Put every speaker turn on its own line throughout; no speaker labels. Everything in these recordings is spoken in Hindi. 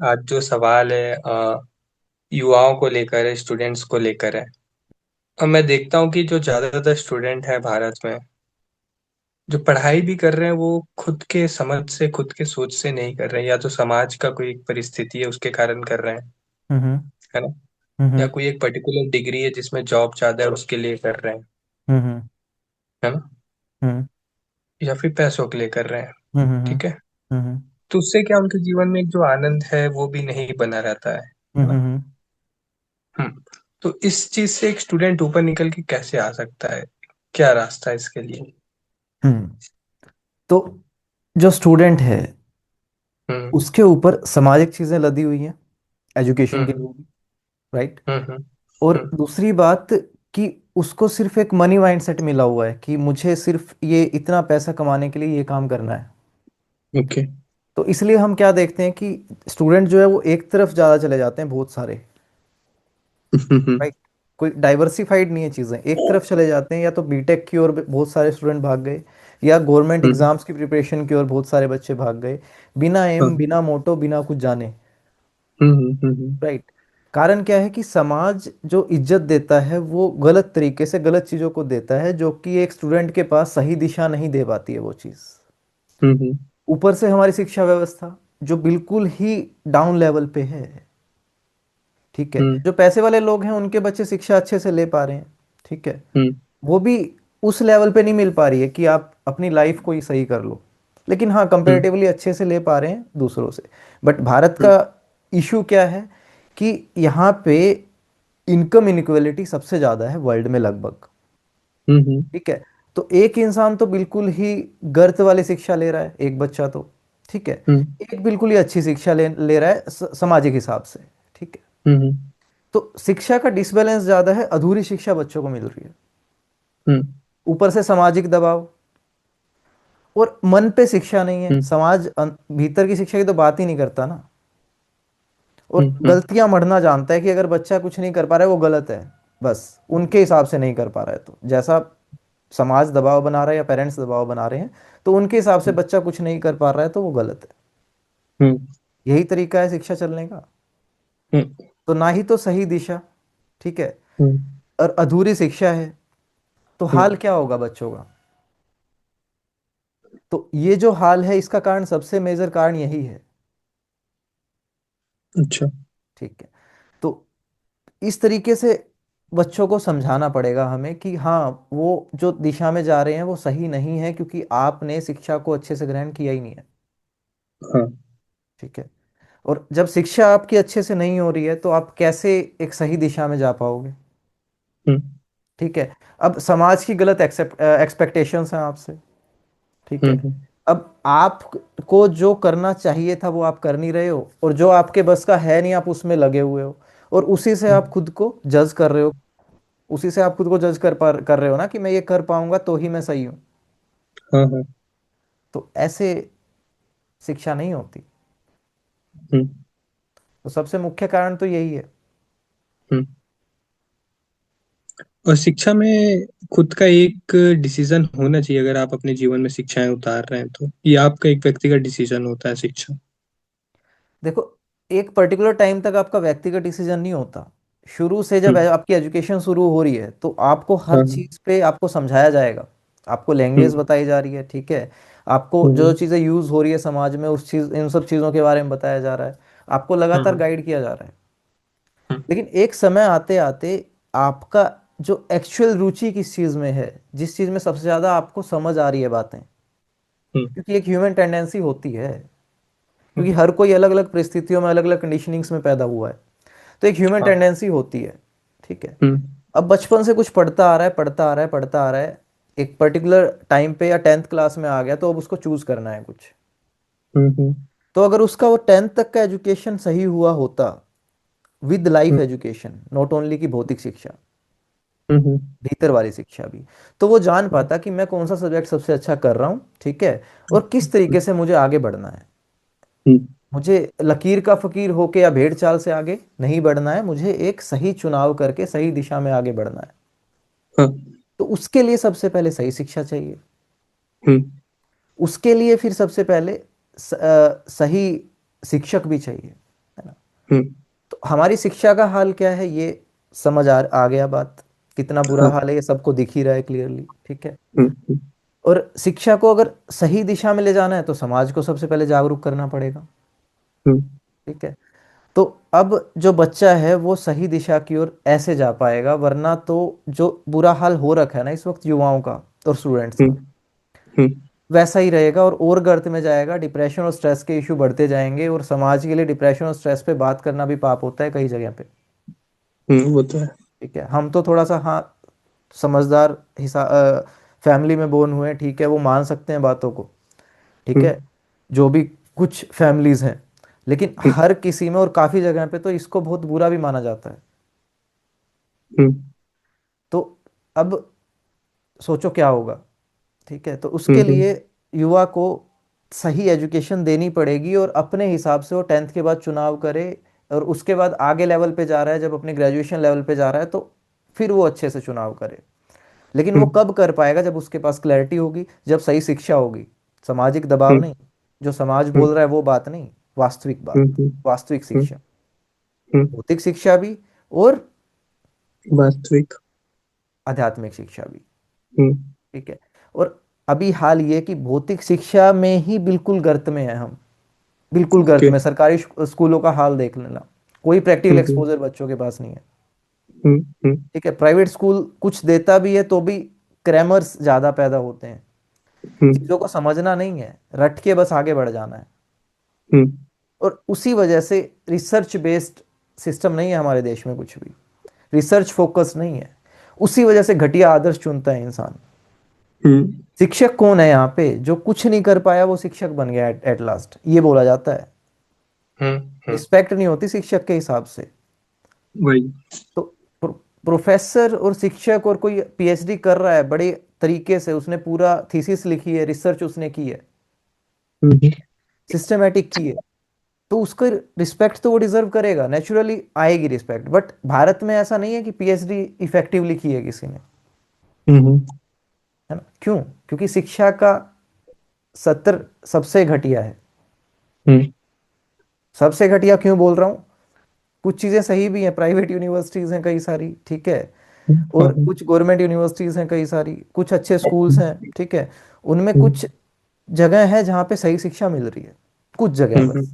आज जो सवाल है युवाओं को लेकर है, स्टूडेंट्स को लेकर है। और मैं देखता हूँ कि जो ज्यादातर स्टूडेंट है भारत में, जो पढ़ाई भी कर रहे हैं वो खुद के समझ से, खुद के सोच से नहीं कर रहे हैं, या तो समाज का कोई एक परिस्थिति है उसके कारण कर रहे हैं,
हम्म।
है ना। या
हम्म।
कोई एक पर्टिकुलर डिग्री है जिसमें जॉब ज्यादा है उसके लिए कर रहे हैं,
हम्म।
है ना।
हम्म।
या फिर पैसों के लिए कर रहे हैं।
हम्म।
ठीक है।
हम्म।
तो उससे क्या उनके जीवन में एक जो आनंद है वो भी नहीं बना रहता है ना।
हम्म।
हम्म। तो इस चीज से एक स्टूडेंट ऊपर निकल के कैसे आ सकता है? क्या रास्ता है इसके लिए?
हम्म। तो जो स्टूडेंट है
हम्म।
उसके ऊपर सामाजिक चीजें लदी हुई हैं, एजुकेशन के
हम्म।
लिए, राइट।
हम्म। हम्म।
और
हम्म।
दूसरी बात कि उसको सिर्फ एक मनी माइंडसेट मिला हुआ है कि मुझे सिर्फ ये इतना पैसा कमाने के लिए ये काम करना है।
ओके।
तो इसलिए हम क्या देखते हैं कि स्टूडेंट जो है वो एक तरफ ज़्यादा चले जाते हैं, बहुत सारे,
हम्म।
राइट। कोई डाइवर्सिफाइड नहीं है चीज़ें, एक तरफ चले जाते हैं। या तो बीटेक की ओर बहुत सारे स्टूडेंट भाग गए, या गवर्नमेंट
हम्म।
एग्जाम्स की प्रिपरेशन की ओर बहुत सारे बच्चे भाग गए, बिना एम,
हाँ।
बिना मोटो, बिना कुछ जाने,
हम्म।
राइट। कारण क्या है कि समाज जो इज्जत देता है वो गलत तरीके से गलत चीज़ों को देता है, जो कि एक स्टूडेंट के पास सही दिशा नहीं दे पाती है वो चीज़।
हम्म।
ऊपर से हमारी शिक्षा व्यवस्था जो बिल्कुल ही डाउन लेवल पे है, ठीक है।
हम्म।
जो पैसे वाले लोग हैं उनके बच्चे शिक्षा अच्छे से ले पा रहे हैं, ठीक है।
हम्म।
वो भी उस लेवल पे नहीं मिल पा रही है कि आप अपनी लाइफ को ही सही कर लो, लेकिन हाँ
हम्म।
कंपेरेटिवली अच्छे से ले पा रहे हैं दूसरों से। बट भारत का
हम्म।
इशू क्या है कि यहाँ पे इनकम इनक्वलिटी सबसे ज़्यादा है वर्ल्ड में लगभग,
हम्म।
ठीक है। तो एक इंसान तो बिल्कुल ही गर्त वाली शिक्षा ले रहा है, एक बच्चा तो, ठीक है।
हम्म।
एक बिल्कुल ही अच्छी शिक्षा ले ले रहा है सामाजिक हिसाब से, ठीक है।
हम्म।
तो शिक्षा का डिसबैलेंस ज़्यादा है, अधूरी शिक्षा बच्चों को मिल रही है।
हम्म।
ऊपर से सामाजिक दबाव, और मन पे शिक्षा नहीं है।
हम्म।
समाज भीतर की शिक्षा की तो बात ही नहीं करता ना। और
हम्म।
गलतियां मढ़ना जानता है कि अगर बच्चा कुछ नहीं कर पा रहा है वो गलत है, बस उनके हिसाब से नहीं कर पा रहा है, तो जैसा समाज दबाव बना रहा है या पेरेंट्स दबाव बना रहे हैं, तो उनके हिसाब से बच्चा कुछ नहीं कर पा रहा है तो वो गलत है।
हम्म।
यही तरीका है शिक्षा चलने का।
हम्म।
तो ना ही तो सही दिशा, ठीक है,
हम्म।
और अधूरी शिक्षा है, तो
हम्म।
हाल क्या होगा बच्चों का। तो ये जो हाल है इसका कारण, सबसे मेजर कारण यही है,
अच्छा।
ठीक है। तो इस तरीके से बच्चों को समझाना पड़ेगा हमें कि हाँ वो जो दिशा में जा रहे हैं वो सही नहीं है, क्योंकि आपने शिक्षा को अच्छे से ग्रहण किया ही नहीं है,
हाँ।
ठीक है। और जब शिक्षा आपकी अच्छे से नहीं हो रही है तो आप कैसे एक सही दिशा में जा पाओगे,
हम्म।
ठीक है। अब समाज की गलत एक्सपेक्टेशंस हैं आपसे, ठीक है।
हम्म।
अब आपको जो करना चाहिए था वो आप कर नहीं रहे हो, और जो आपके बस का है नहीं आप उसमें लगे हुए हो, और उसी से आप खुद को जज कर रहे हो। उसी से आप खुद को जज कर रहे हो ना कि मैं ये कर पाऊंगा तो ही मैं सही हूं।
हाँ हाँ।
तो ऐसे शिक्षा नहीं होती।
हम्म।
तो सबसे मुख्य कारण तो यही है।
हम्म। और शिक्षा में खुद का एक डिसीजन होना चाहिए। अगर आप अपने जीवन में शिक्षाएं उतार रहे हैं तो ये आपका एक व्यक्तिगत डिसीजन होता है, शिक्षा।
देखो, एक पर्टिकुलर टाइम तक आपका व्यक्तिगत डिसीजन नहीं होता। शुरू से जब
हम्म।
आपकी एजुकेशन शुरू हो रही है तो आपको हर
हाँ हाँ।
चीज़ पे आपको समझाया जाएगा। आपको लैंग्वेज
हम्म।
बताई जा रही है, ठीक है। आपको जो
हम्म।
चीज़ें यूज़ हो रही है समाज में उस चीज़, इन सब चीज़ों के बारे में बताया जा रहा है। आपको लगातार
हम्म।
गाइड किया जा रहा है।
हम्म।
लेकिन एक समय आते आते आपका जो एक्चुअल रुचि किस चीज़ में है, जिस चीज़ में सबसे ज़्यादा आपको समझ आ रही है बातें,
हम्म।
क्योंकि एक ह्यूमन टेंडेंसी होती है, क्योंकि
हम्म।
हर कोई अलग अलग परिस्थितियों में अलग अलग कंडीशनिंग्स में पैदा हुआ है। तो एक ह्यूमन
हाँ।
टेंडेंसी होती है, ठीक है।
हम्म।
अब बचपन से कुछ पढ़ता आ रहा है, पढ़ता आ रहा है, पढ़ता आ रहा है, एक पर्टिकुलर टाइम पे या 10th क्लास में आ गया तो अब उसको चूज करना है कुछ।
हम्म।
तो अगर उसका वो 10th तक का एजुकेशन सही हुआ होता, with life
hmm.
Education, not only की भौतिक शिक्षा,
हम्म।
भीतर वाली शिक्षा भी, तो वो जान पाता कि मैं कौन सा सब्जेक्ट सबसे अच्छा कर रहा हूँ, ठीक है, और किस तरीके से मुझे आगे बढ़ना है।
हम्म।
मुझे लकीर का फकीर होके या भेड़ चाल से आगे नहीं बढ़ना है, मुझे एक सही चुनाव करके सही दिशा में आगे बढ़ना है।
हाँ।
तो उसके लिए सबसे पहले सही शिक्षा चाहिए।
हम्म।
उसके लिए फिर सबसे पहले सही शिक्षक भी चाहिए।
हम्म।
तो हमारी शिक्षा का हाल क्या है, ये समझ आ गया बात। कितना बुरा
हाँ।
हाल है ये सबको दिख ही रहा है क्लियरली, ठीक है।
हम्म।
और शिक्षा को अगर सही दिशा में ले जाना है तो समाज को सबसे पहले जागरूक करना पड़ेगा,
हम्म।
ठीक है। तो अब जो बच्चा है वो सही दिशा की ओर ऐसे जा पाएगा, वरना तो जो बुरा हाल हो रखा है ना इस वक्त युवाओं का और स्टूडेंट्स
हम्म।
का,
हम्म।
वैसा ही रहेगा और गर्त में जाएगा। डिप्रेशन और स्ट्रेस के इशू बढ़ते जाएंगे, और समाज के लिए डिप्रेशन और स्ट्रेस पे बात करना भी पाप होता है कई जगह पे,
वो तो है।
ठीक है। हम तो थोड़ा सा हाँ समझदार फैमिली में बोर्न हुए हैं, ठीक है, वो मान सकते हैं बातों को, ठीक
हम्म।
है। जो भी कुछ फैमिलीज हैं, लेकिन
हम्म।
हर किसी में और काफी जगह पे तो इसको बहुत बुरा भी माना जाता है।
हम्म।
तो अब सोचो क्या होगा, ठीक है। तो
हम्म।
उसके लिए युवा को सही एजुकेशन देनी पड़ेगी, और अपने हिसाब से वो 10th के बाद चुनाव करे, और उसके बाद आगे लेवल पे जा रहा है, जब अपने ग्रेजुएशन लेवल पे जा रहा है तो फिर वो अच्छे से चुनाव करे। लेकिन वो
हम्म।
कब कर पाएगा, जब उसके पास क्लैरिटी होगी, जब सही शिक्षा होगी। सामाजिक दबाव
हम्म।
नहीं, जो समाज
हम्म।
बोल रहा है वो बात नहीं, वास्तविक बात,
हम्म।
वास्तविक
हम्म।
शिक्षा,
हम्म।
भौतिक शिक्षा भी और
वास्तविक।
आध्यात्मिक शिक्षा भी,
हम्म।
ठीक है। और अभी हाल ये कि भौतिक शिक्षा में ही बिल्कुल गर्त में है हम, बिल्कुल गर्त
ओके।
में। सरकारी स्कूलों का हाल देख लेना, कोई प्रैक्टिकल
हम्म।
एक्सपोजर बच्चों के पास नहीं है,
हम्म। हम्म।
ठीक है। प्राइवेट स्कूल कुछ देता भी है तो भी क्रैमर्स ज्यादा पैदा होते हैं,
हम्म।
चीजों को समझना नहीं है, रट के बस आगे बढ़ जाना है।
हम्म।
और उसी वजह से रिसर्च बेस्ड सिस्टम नहीं है हमारे देश में कुछ भी, रिसर्च फोकस नहीं है। उसी वजह से घटिया आदर्श चुनता है इंसान।
हम्म।
शिक्षक कौन है यहाँ पे, जो कुछ नहीं कर पाया वो शिक्षक बन गया एट लास्ट, ये बोला जाता है।
हम्म।
रिस्पेक्ट नहीं होती शिक्षक के हिसाब से।
वही।
तो प्रोफेसर और शिक्षक, और कोई पीएचडी कर रहा है बड़े तरीके से, उसने पूरा थीसिस लिखी है, रिसर्च उसने की है,
हम्म।
सिस्टमेटिक की है, तो उसका रिस्पेक्ट तो वो डिजर्व करेगा, नेचुरली आएगी रिस्पेक्ट। बट भारत में ऐसा नहीं है कि पीएचडी इफेक्टिवली की है किसी ने,
हम्म।
है ना। क्यों? क्योंकि शिक्षा का सत्र सबसे घटिया है।
हम्म।
सबसे घटिया क्यों बोल रहा हूँ? कुछ चीजें सही भी हैं, प्राइवेट यूनिवर्सिटीज हैं कई सारी, ठीक है,
हाँ।
और कुछ गवर्नमेंट यूनिवर्सिटीज हैं कई सारी, कुछ अच्छे स्कूल्स हैं, ठीक है। उनमें
हम्म।
कुछ जगह है जहाँ पे सही शिक्षा मिल रही है, कुछ जगह
हम्म।
बस।
हम्म।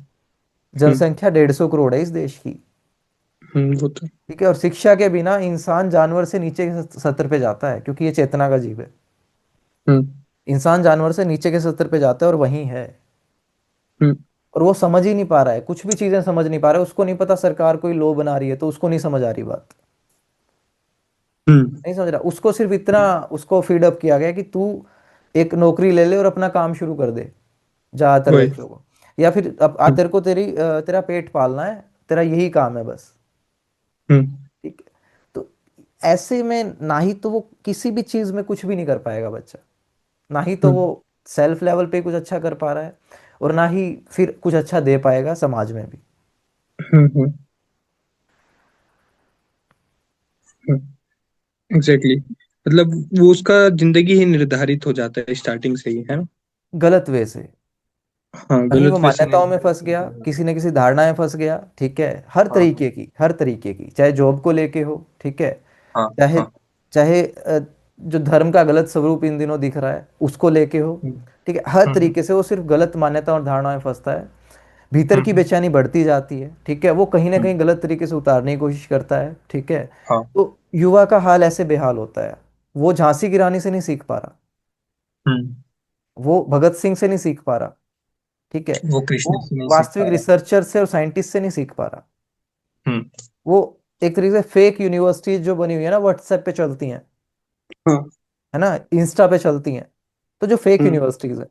जनसंख्या 150 करोड़ है इस देश की,
वो तो।
ठीक है। और शिक्षा के बिना इंसान जानवर से नीचे के सत्र पे जाता है, क्योंकि ये चेतना का जीव है।
हम्म।
इंसान जानवर से नीचे के सत्र पे जाता है और वहीं है।
हम्म।
और वो समझ ही नहीं पा रहा है, कुछ भी चीजें समझ नहीं पा रहा है। उसको नहीं पता सरकार कोई लॉ बना रही है तो उसको नहीं समझ आ रही बात,
हम्म।
नहीं समझ रहा। उसको सिर्फ इतना उसको फीड अप किया गया कि तू एक नौकरी ले ले और अपना काम शुरू कर दे, ज्यादातर
वही।
बच्चों को। या फिर अब
हम्म।
तेरे को तेरा पेट पालना है, तेरा यही काम है बस,
हम्म।
ठीक है। तो ऐसे में ना ही तो वो किसी भी चीज में कुछ भी नहीं कर पाएगा बच्चा, ना ही तो वो
हम्म।
सेल्फ लेवल पे कुछ अच्छा कर पा रहा है, और ना ही फिर कुछ अच्छा दे पाएगा समाज में भी।
हम्म। एग्जैक्टली, मतलब वो उसका जिंदगी ही निर्धारित हो जाता है स्टार्टिंग से ही, है ना।
गलत वे से,
हाँ,
कहीं वो
गलत वैसे
मान्यताओं में
निर्धारित
फंस
हो
गया,
जाता है।
किसी न किसी धारणा में फंस गया, ठीक है। हर
हाँ।
तरीके की, हर तरीके की, चाहे जॉब को लेके हो, ठीक है,
हाँ।
चाहे
हाँ।
चाहे जो धर्म का गलत स्वरूप इन दिनों दिख रहा है उसको लेके हो,
हम्म।
ठीक है। हर
हम्म।
तरीके से वो सिर्फ गलत मान्यता और धारणा में फंसता है। भीतर की
हम्म।
बेचैनी बढ़ती जाती है, ठीक है, वो कहीं ना
हम्म।
कहीं गलत तरीके से उतारने की कोशिश करता है, ठीक है।
हाँ।
तो युवा का हाल ऐसे बेहाल होता है। वो झांसी की रानी से नहीं सीख पा रहा,
हम्म।
वो भगत सिंह से नहीं सीख पा रहा, ठीक है,
वो
वो
कृष्ण से नहीं सीख
वास्तविक
पा रहा।
रिसर्चर से और साइंटिस्ट से नहीं सीख पा रहा।
हम्म।
वो एक तरीके से फेक यूनिवर्सिटीज जो बनी हुई है ना, व्हाट्सएप पे चलती हैं,
हाँ।
है ना, इंस्टा पे चलती हैं, तो जो फेक
हम्म।
यूनिवर्सिटीज है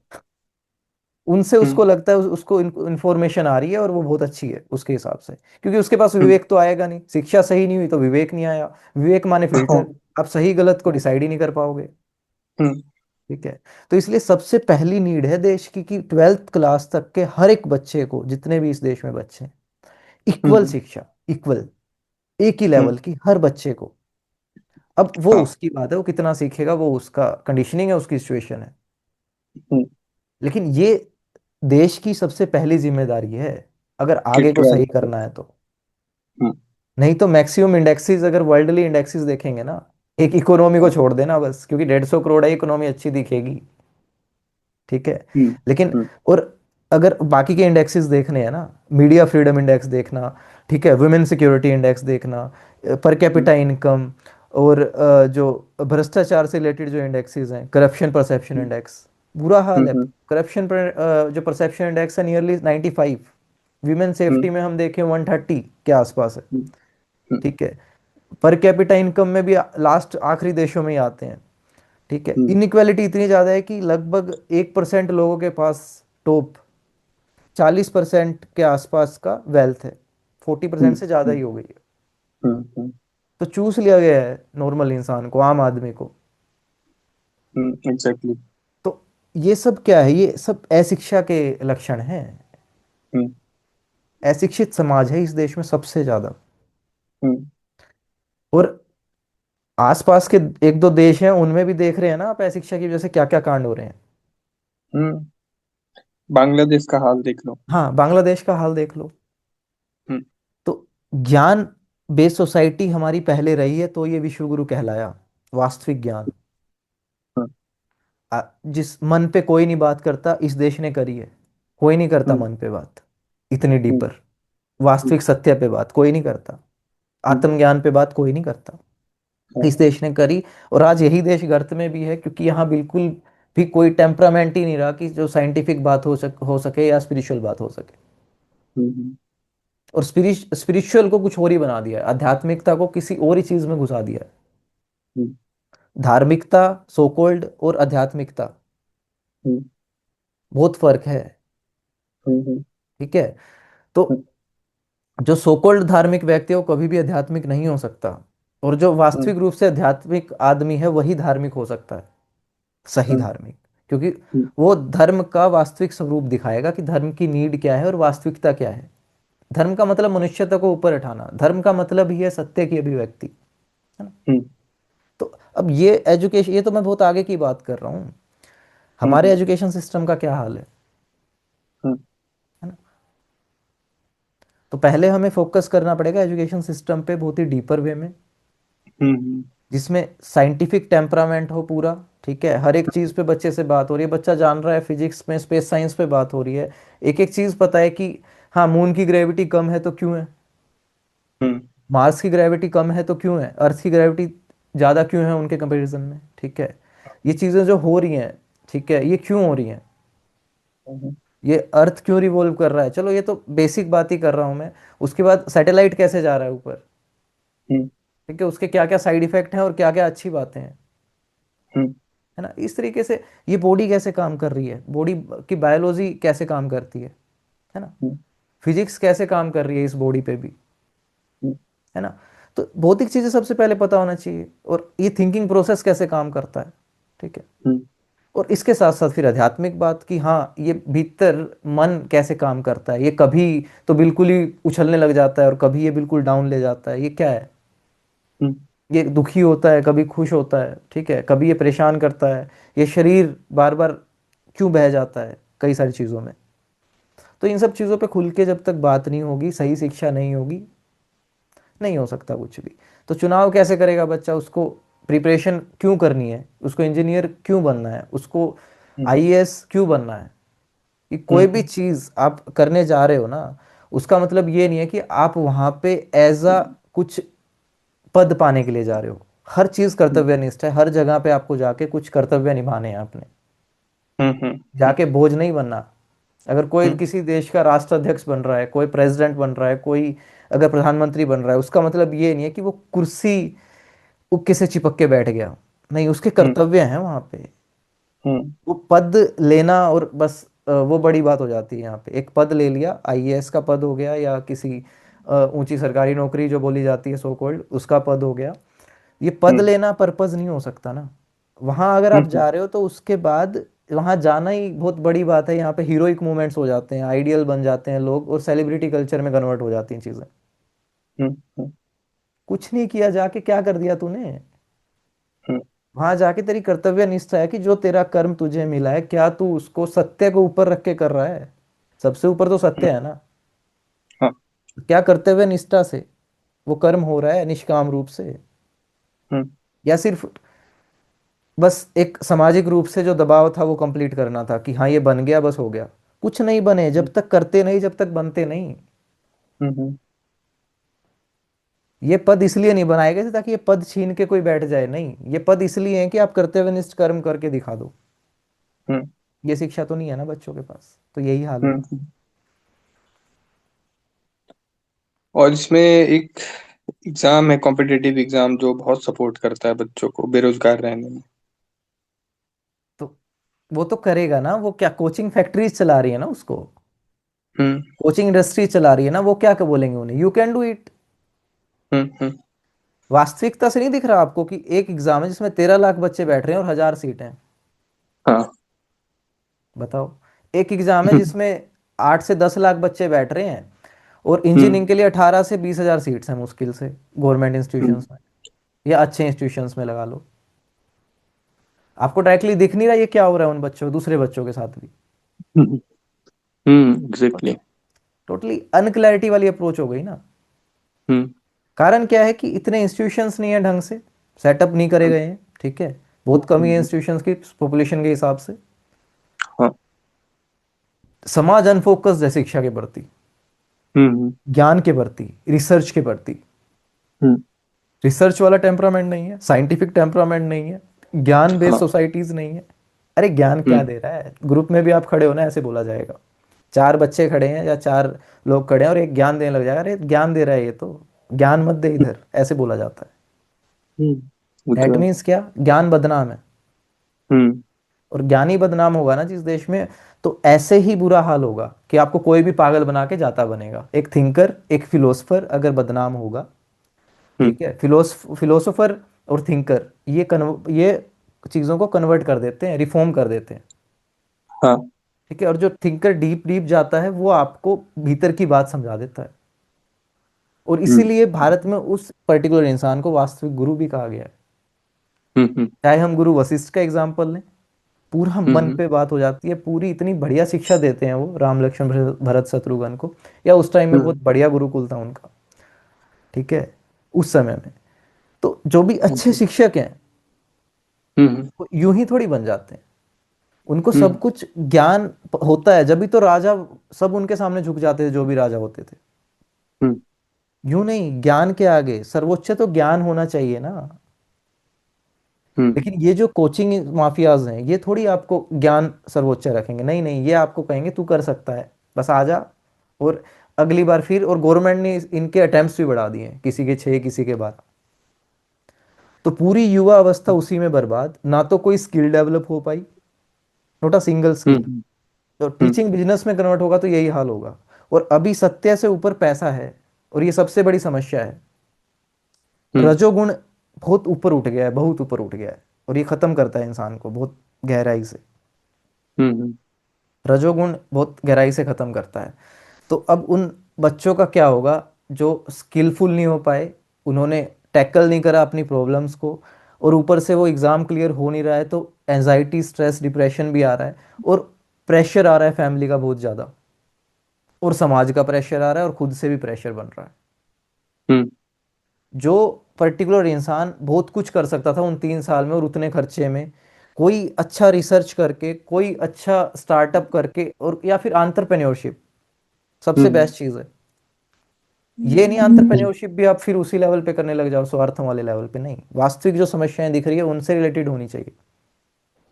उनसे
हम्म।
उसको लगता है उसको इंफॉर्मेशन आ रही है और वो बहुत अच्छी है उसके हिसाब से, क्योंकि उसके पास
हम्म।
विवेक तो आएगा नहीं, शिक्षा सही नहीं हुई तो विवेक नहीं आया। विवेक माने
हाँ।
फिल्टर, आप सही गलत को डिसाइड ही नहीं कर पाओगे,
हम्म।
ठीक है। तो इसलिए सबसे पहली नीड है देश की कि 12th क्लास तक के हर एक बच्चे को, जितने भी इस देश में बच्चे हैं, इक्वल
हम्म।
शिक्षा, इक्वल, एक ही
हम्म।
लेवल की हर बच्चे को। अब वो
हाँ।
उसकी बात है, वो कितना सीखेगा, वो उसका कंडीशनिंग है, उसकी सिचुएशन है।
हम्म।
लेकिन ये देश की सबसे पहली जिम्मेदारी है, अगर
कि
आगे को सही
12 तक।
करना है तो।
हम्म।
नहीं तो मैक्सिमम इंडेक्सेस अगर वर्ल्डली इंडेक्सेस देखेंगे ना, एक इकोनॉमी को छोड़ देना बस, क्योंकि 150 करोड़ है, इकोनॉमी अच्छी दिखेगी, ठीक है।
हम्म।
लेकिन
हम्म।
और अगर बाकी के इंडेक्सेस देखने हैं ना, मीडिया फ्रीडम इंडेक्स देखना, ठीक है, वुमेन सिक्योरिटी इंडेक्स देखना, पर कैपिटा इनकम, और जो भ्रष्टाचार से रिलेटेड जो इंडेक्सेस हैं, करप्शन परसेप्शन
हम्म।
इंडेक्स, बुरा हाल है।
हम्म।
करप्शन पर जो परसेप्शन इंडेक्स है नियरली 95, वीमेन
हम्म।
सेफ्टी में हम देखें 130 के आसपास है,
हम्म। हम्म।
ठीक है। पर कैपिटा इनकम में भी लास्ट आखिरी देशों में ही आते हैं, ठीक है।
हम्म।
इनइक्वालिटी इतनी ज़्यादा है कि लगभग 1% लोगों के पास टॉप 40% के आसपास का वेल्थ है, 40% से ज़्यादा
हम्म।
ही हो गई है।
हम्म।
तो चूस लिया गया है नॉर्मल इंसान को, आम आदमी को।
एग्जैक्टली।
तो ये सब क्या है, ये सब अशिक्षा के लक्षण हैं।
हम्म।
अशिक्षित समाज है इस देश में सबसे ज़्यादा।
हम्म।
और आसपास के एक दो देश हैं उनमें भी देख रहे हैं ना आप, अशिक्षा की वजह से क्या क्या कांड हो रहे हैं।
हम्म। बांग्लादेश का हाल देख लो।
हाँ, बांग्लादेश का हाल देख लो।
हम्म।
तो ज्ञान बेस्ड सोसाइटी हमारी पहले रही है, तो ये विश्व गुरु कहलाया। वास्तविक ज्ञान,
हम्म।
जिस मन पे कोई नहीं बात करता, इस देश ने करी है। कोई नहीं करता
हम्म।
मन पे बात, इतनी
हम्म।
डीपर
हम्म।
वास्तविक सत्य पे बात कोई नहीं करता,
हम्म।
आत्मज्ञान पे बात कोई नहीं करता,
हाँ।
इस देश ने करी। और आज यही देश गर्त में भी है, क्योंकि यहाँ बिल्कुल भी कोई टेम्परामेंट ही नहीं रहा कि जो साइंटिफिक बात हो सके या स्पिरिचुअल बात हो सके।
हम्म।
और स्पिरिचुअल को कुछ और ही बना दिया है, आध्यात्मिकता को किसी और ही चीज में घुसा दिया है।
हम्म।
धार्मिकता, सोकोल्ड, और आध्यात्मिकता,
हम्म।
बहुत फर्क है,
हम्म।
ठीक है। तो
हम्म।
जो सोकोल्ड धार्मिक व्यक्ति है वो कभी भी आध्यात्मिक नहीं हो सकता, और जो
हम्म।
वास्तविक रूप से आध्यात्मिक आदमी है वही धार्मिक हो सकता है, सही
हम्म।
धार्मिक। क्योंकि
हम्म।
वो धर्म का वास्तविक स्वरूप दिखाएगा कि धर्म की नीड क्या है और वास्तविकता क्या है। धर्म का मतलब मनुष्यता को ऊपर उठाना, धर्म का मतलब ही है सत्य की अभिव्यक्ति, है ना।
हम्म।
तो अब ये एजुकेशन, ये तो मैं बहुत आगे की बात कर रहा हूँ। हमारे
हम्म।
एजुकेशन सिस्टम का क्या हाल
हम्म।
है ना। तो पहले हमें फोकस करना पड़ेगा एजुकेशन सिस्टम पे बहुत ही डीपर वे में,
हम्म।
जिसमें साइंटिफिक टेम्परामेंट हो पूरा, ठीक है। हर एक चीज़ पे बच्चे से बात हो रही है, बच्चा जान रहा है फिजिक्स में, स्पेस साइंस पे बात हो रही है, एक एक चीज़ पता है कि हाँ मून की ग्रेविटी कम है तो क्यों है,
हम्म।
मार्स की ग्रेविटी कम है तो क्यों है, अर्थ की ग्रेविटी ज़्यादा क्यों है उनके कंपैरिजन में, ठीक है। ये चीज़ें जो हो रही हैं, ठीक है, ये क्यों हो रही हैं,
हम्म।
ये अर्थ क्यों रिवॉल्व कर रहा है, चलो ये तो बेसिक बात ही कर रहा हूँ मैं। उसके बाद सैटेलाइट कैसे जा रहा है ऊपर,
हम्म।
ठीक है, उसके क्या क्या साइड इफेक्ट हैं और क्या क्या अच्छी बातें हैं,
हम्म।
है ना। इस तरीके से ये बॉडी कैसे काम कर रही है, बॉडी की बायोलॉजी कैसे काम करती है ना।
हम्म।
फिजिक्स कैसे काम कर रही है इस बॉडी पे भी,
हम्म।
है ना। तो भौतिक चीजें सबसे पहले पता होना चाहिए, और ये थिंकिंग प्रोसेस कैसे काम करता है, ठीक है।
हम्म।
और इसके साथ साथ फिर आध्यात्मिक बात की, हाँ ये भीतर मन कैसे काम करता है, ये कभी तो बिल्कुल ही उछलने लग जाता है और कभी ये बिल्कुल डाउन ले जाता है, ये क्या है,
हम्म।
ये दुखी होता है कभी खुश होता है, ठीक है, कभी ये परेशान करता है, ये शरीर बार बार क्यों बह जाता है कई सारी चीज़ों में। तो इन सब चीज़ों पे खुल के जब तक बात नहीं होगी, सही शिक्षा नहीं होगी, नहीं हो सकता कुछ भी। तो चुनाव कैसे करेगा बच्चा, उसको प्रिपरेशन क्यों करनी है, उसको इंजीनियर क्यों बनना है, उसको
हम्म।
आईएएस क्यों बनना है, कि कोई भी
हम्म।
चीज़ आप करने जा रहे हो ना, उसका मतलब ये नहीं है कि आप वहाँ पे एज अ कुछ पद पाने के लिए जा रहे हो। हर चीज़ कर्तव्यनिष्ठ है, हर जगह पे आपको जाके कुछ कर्तव्य निभाने हैं आपने,
हम्म। हम्म।
जाके बोझ नहीं बनना। अगर कोई
हम्म।
किसी देश का राष्ट्राध्यक्ष बन रहा है, कोई प्रेसिडेंट बन रहा है, कोई अगर प्रधानमंत्री बन रहा है, उसका मतलब ये नहीं है कि वो कुर्सी उक्के से चिपक के बैठ गया, नहीं, उसके
हम्म।
कर्तव्य हैं वहां पे।
हम्म।
वो पद लेना और बस वो बड़ी बात हो जाती है यहाँ पे। एक पद ले लिया, आईएएस का पद हो गया, या किसी ऊंची सरकारी नौकरी जो बोली जाती है सो कॉल्ड, उसका पद हो गया। ये पद
हम्म।
लेना पर्पज नहीं हो सकता ना। वहां अगर आप
हम्म।
जा रहे हो तो उसके बाद वहां जाना ही बहुत बड़ी बात है। यहाँ पे हीरोइक मूवमेंट्स हो जाते हैं, आइडियल बन जाते हैं लोग, और सेलिब्रिटी कल्चर में कन्वर्ट हो जाती हैं चीजें।
हम्म। हम्म।
कुछ नहीं किया, जाके क्या कर दिया तूने।
हम्म।
वहां जाके तेरी कर्तव्य निष्ठा है कि जो तेरा कर्म तुझे मिला है, क्या तू उसको सत्य को ऊपर रख के कर रहा है। सबसे ऊपर तो
हम्म।
सत्य है ना।
हाँ।
क्या कर्तव्य निष्ठा से, वो कर्म हो रहा है निष्काम रूप से,
हम्म
या सिर्फ बस एक सामाजिक रूप से जो दबाव था वो कंप्लीट करना था कि हाँ ये बन गया बस हो गया? कुछ नहीं बने जब तक करते नहीं, जब तक बनते नहीं।
हम्म
ये पद इसलिए नहीं बनाए गए थे ताकि ये पद छीन के कोई बैठ जाए, नहीं, ये पद इसलिए है कि आप कर्तव्यनिष्ठ कर्म करके दिखा दो।
हम्म
ये शिक्षा तो नहीं है ना बच्चों के पास, तो यही हाल हुआ।
हम्म। और इसमें एक एग्जाम है, कॉम्पिटिटिव एग्जाम, जो बहुत सपोर्ट करता है बच्चों को बेरोजगार रहने में।
तो वो तो करेगा ना, वो क्या कोचिंग फैक्ट्रीज चला रही है ना उसको,
हम्म
कोचिंग इंडस्ट्री चला रही है ना, वो क्या क्या बोलेंगे उन्हें, यू कैन डू इट।
हम्म।
वास्तविकता से नहीं दिख रहा आपको कि एक एग्जाम है जिसमें 13 लाख बच्चे बैठ रहे हैं और 1000 सीटें हैं?
हाँ।
बताओ। एक एग्जाम है
हम्म
जिसमें 8 से 10 लाख बच्चे बैठ रहे हैं और
हम्म
इंजीनियरिंग के लिए 18 से 20 हजार सीट्स हैं मुश्किल से, गवर्नमेंट
हम्म
इंस्टीट्यूशंस में या अच्छे इंस्टीट्यूशंस में लगा लो। आपको डायरेक्टली दिख नहीं रहा ये क्या हो रहा है उन बच्चों, दूसरे बच्चों के साथ भी?
एग्जैक्टली।
टोटली अनक्लैरिटी वाली अप्रोच हो गई ना।
हम्म
कारण क्या है कि इतने इंस्टीट्यूशंस नहीं है ढंग से, सेटअप नहीं करे गए हैं, ठीक है, बहुत कमी है
हम्म,
इंस्टीट्यूशंस की पॉपुलेशन के हिसाब से।
हाँ।
समाज अनफोकस्ड है शिक्षा के प्रति,
हम्म
ज्ञान के प्रति, रिसर्च के प्रति।
हम्म
रिसर्च वाला टेम्परामेंट नहीं है, साइंटिफिक टेम्परामेंट नहीं है, ज्ञान बेस्ड
हाँ।
सोसाइटीज नहीं है। अरे ज्ञान क्या
हम्म
दे रहा है, ग्रुप में भी आप खड़े हो ना ऐसे बोला जाएगा, 4 बच्चे खड़े हैं या 4 लोग खड़े हैं और एक ज्ञान देने लग जाएगा, अरे ज्ञान दे रहा है ये तो, ज्ञान मत दे इधर, ऐसे बोला जाता है।
वो तो
दैट
है।
मीन्स क्या, ज्ञान बदनाम है।
हम्म
और ज्ञानी बदनाम होगा ना जिस देश में, तो ऐसे ही बुरा हाल होगा कि आपको कोई भी पागल बना के जाता बनेगा। एक थिंकर, एक फिलोसफर अगर बदनाम होगा,
हम्म
ठीक है, फिलोसोफर और थिंकर ये चीज़ों को कन्वर्ट कर देते हैं, रिफॉर्म कर देते हैं,
हाँ।
ठीक है। और जो थिंकर डीप डीप जाता है वो आपको भीतर की बात समझा देता है। और
हम्म
इसीलिए भारत में उस पर्टिकुलर इंसान को वास्तविक गुरु भी कहा गया है।
हम्म
चाहे हम गुरु वशिष्ठ का एग्जाम्पल लें, पूरा मन
हम्म
पे बात हो जाती है, पूरी इतनी बढ़िया शिक्षा देते हैं वो राम लक्ष्मण भरत शत्रुघ्न को, या उस टाइम में
हम्म
बहुत बढ़िया गुरुकुल था उनका, ठीक है, उस समय में। तो जो भी अच्छे
हम्म
शिक्षक हैं
हम्म
वो यूं ही थोड़ी बन जाते हैं, उनको
हम्म
सब कुछ ज्ञान होता है, जब भी तो राजा सब उनके सामने झुक जाते थे, जो भी राजा होते थे।
हम्म
यूं नहीं, ज्ञान के आगे सर्वोच्च तो ज्ञान होना चाहिए ना।
हम्म
लेकिन ये जो कोचिंग माफियाज हैं ये थोड़ी आपको ज्ञान सर्वोच्च रखेंगे, नहीं नहीं, ये आपको कहेंगे तू कर सकता है, बस आ जा। और अगली बार फिर, और गवर्नमेंट ने इनके अटेम्प्ट्स भी बढ़ा दिए हैं, किसी के 6 किसी के 12। तो पूरी युवा अवस्था उसी में बर्बाद, ना तो कोई स्किल डेवलप हो पाई, नोट अ सिंगल स्किल।
हम्म
तो
हम्म
टीचिंग बिजनेस में कन्वर्ट होगा तो यही हाल होगा। और अभी सत्य से ऊपर पैसा है, और ये सबसे बड़ी समस्या है।
हम्म
रजोगुण बहुत ऊपर उठ गया है, बहुत ऊपर उठ गया है, और ये खत्म करता है इंसान को बहुत गहराई से।
हम्म
रजोगुण बहुत गहराई से खत्म करता है। तो अब उन बच्चों का क्या होगा जो स्किलफुल नहीं हो पाए, उन्होंने टैकल नहीं करा अपनी प्रॉब्लम्स को, और ऊपर से वो एग्जाम क्लियर हो नहीं रहा है, तो एंजाइटी स्ट्रेस डिप्रेशन भी आ रहा है, और प्रेशर आ रहा है फैमिली का बहुत ज़्यादा, और समाज का प्रेशर आ रहा है, और खुद से भी प्रेशर बन रहा है।
हम्म
जो पर्टिकुलर इंसान बहुत कुछ कर सकता था उन 3 साल में और उतने खर्चे में, कोई अच्छा रिसर्च करके, कोई अच्छा स्टार्टअप करके, और या फिर एंटरप्रेन्योरशिप सबसे
हम्म
बेस्ट चीज़ है। ये नहीं एंटरप्रेन्योरशिप भी आप फिर उसी लेवल पे करने लग जाओ, स्वार्थों वाले लेवल पे नहीं, वास्तविक जो समस्याएं दिख रही है उनसे रिलेटेड होनी चाहिए।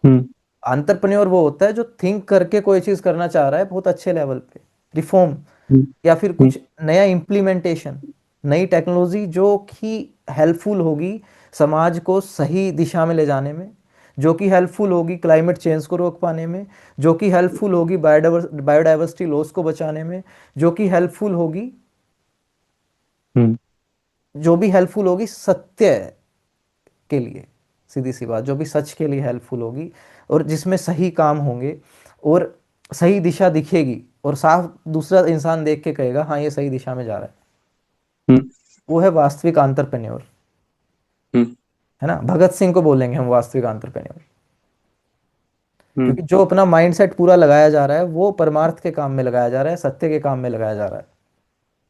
हम्म
एंटरप्रेन्योर वो होता है जो थिंक करके कोई चीज़ करना चाह रहा है बहुत अच्छे लेवल पे, रिफॉर्म,
हम्म
या फिर
हम्म
कुछ नया इम्प्लीमेंटेशन, नई टेक्नोलॉजी जो कि हेल्पफुल होगी समाज को सही दिशा में ले जाने में, जो कि हेल्पफुल होगी क्लाइमेट चेंज को रोक पाने में, जो कि हेल्पफुल होगी बायोडाइवर्सिटी लॉस को बचाने में, जो कि हेल्पफुल होगी,
हम्म
जो भी हेल्पफुल होगी सत्य के लिए, सीधी सी बात, जो भी सच के लिए हेल्पफुल होगी, और जिसमें सही काम होंगे, और सही दिशा दिखेगी, और साफ दूसरा इंसान देख के कहेगा हाँ ये सही दिशा में जा रहा है,
हम्म
वो है वास्तविक एंटरप्रेन्योर।
हम्म
है ना, भगत सिंह को बोलेंगे हम वास्तविक एंटरप्रेन्योर।
हम्म
क्योंकि जो अपना माइंडसेट पूरा लगाया जा रहा है वो परमार्थ के काम में लगाया जा रहा है, सत्य के काम में लगाया जा रहा है।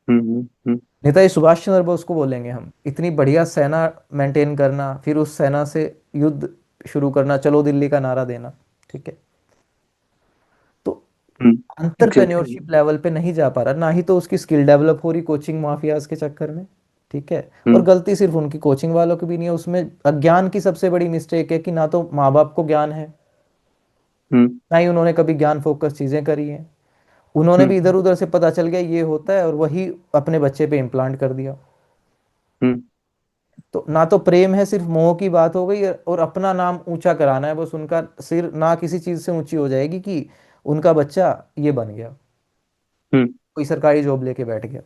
हम्म
नेताजी सुभाष चंद्र बोस को बोलेंगे हम, इतनी बढ़िया सेना मेंटेन करना, फिर उस सेना से युद्ध शुरू करना, चलो दिल्ली का नारा देना। ठीक है। तो
एग्जैक्टली।
अंतरप्रेन्योरशिप लेवल पे नहीं जा पा रहा, ना ही तो उसकी स्किल डेवलप हो रही कोचिंग माफियाज के चक्कर में। ठीक है। और
हम्म।
गलती सिर्फ उनकी कोचिंग वालों की भी नहीं है, उसमें अज्ञान की सबसे बड़ी मिस्टेक है कि ना तो माँ बाप को ज्ञान है,
हम्म।
ना ही उन्होंने कभी ज्ञान फोकस चीजें करी हैं। उन्होंने भी
हम्म।
इधर उधर से पता चल गया ये होता है और वही अपने बच्चे पे इम्प्लांट कर दिया।
हम्म।
तो ना तो प्रेम है, सिर्फ मोह की बात हो गई, और अपना नाम ऊंचा कराना है बस, उनका सिर ना किसी चीज से ऊंची हो जाएगी कि उनका बच्चा ये बन गया,
हम्म।
कोई सरकारी जॉब लेके बैठ गया।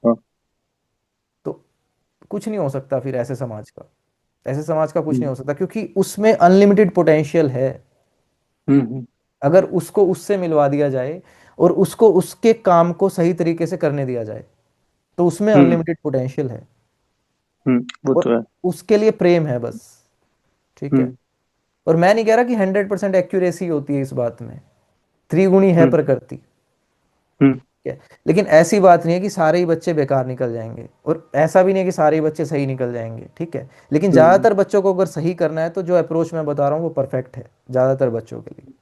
हाँ।
तो कुछ नहीं हो सकता फिर ऐसे समाज का, ऐसे समाज का कुछ नहीं
हम्म।
हो सकता, क्योंकि उसमें अनलिमिटेड पोटेंशियल है।
हम्म।
अगर उसको उससे मिलवा दिया जाए और उसको उसके काम को सही तरीके से करने दिया जाए, तो उसमें
हम्म।
अनलिमिटेड पोटेंशियल है।
वो
और
तो है।
उसके लिए प्रेम है बस। ठीक है।
हम्म।
और मैं नहीं कह रहा कि 100% एक्यूरेसी होती है इस बात में, त्रिगुणी है
हम्म।
प्रकृति।
हम्म।
ठीक है। लेकिन ऐसी बात नहीं है कि सारे ही बच्चे बेकार निकल जाएंगे, और ऐसा भी नहीं है कि सारे ही बच्चे सही निकल जाएंगे। ठीक है। लेकिन
हम्म।
ज्यादातर बच्चों को अगर सही करना है तो जो अप्रोच मैं बता रहा हूँ वो परफेक्ट है ज्यादातर बच्चों के लिए।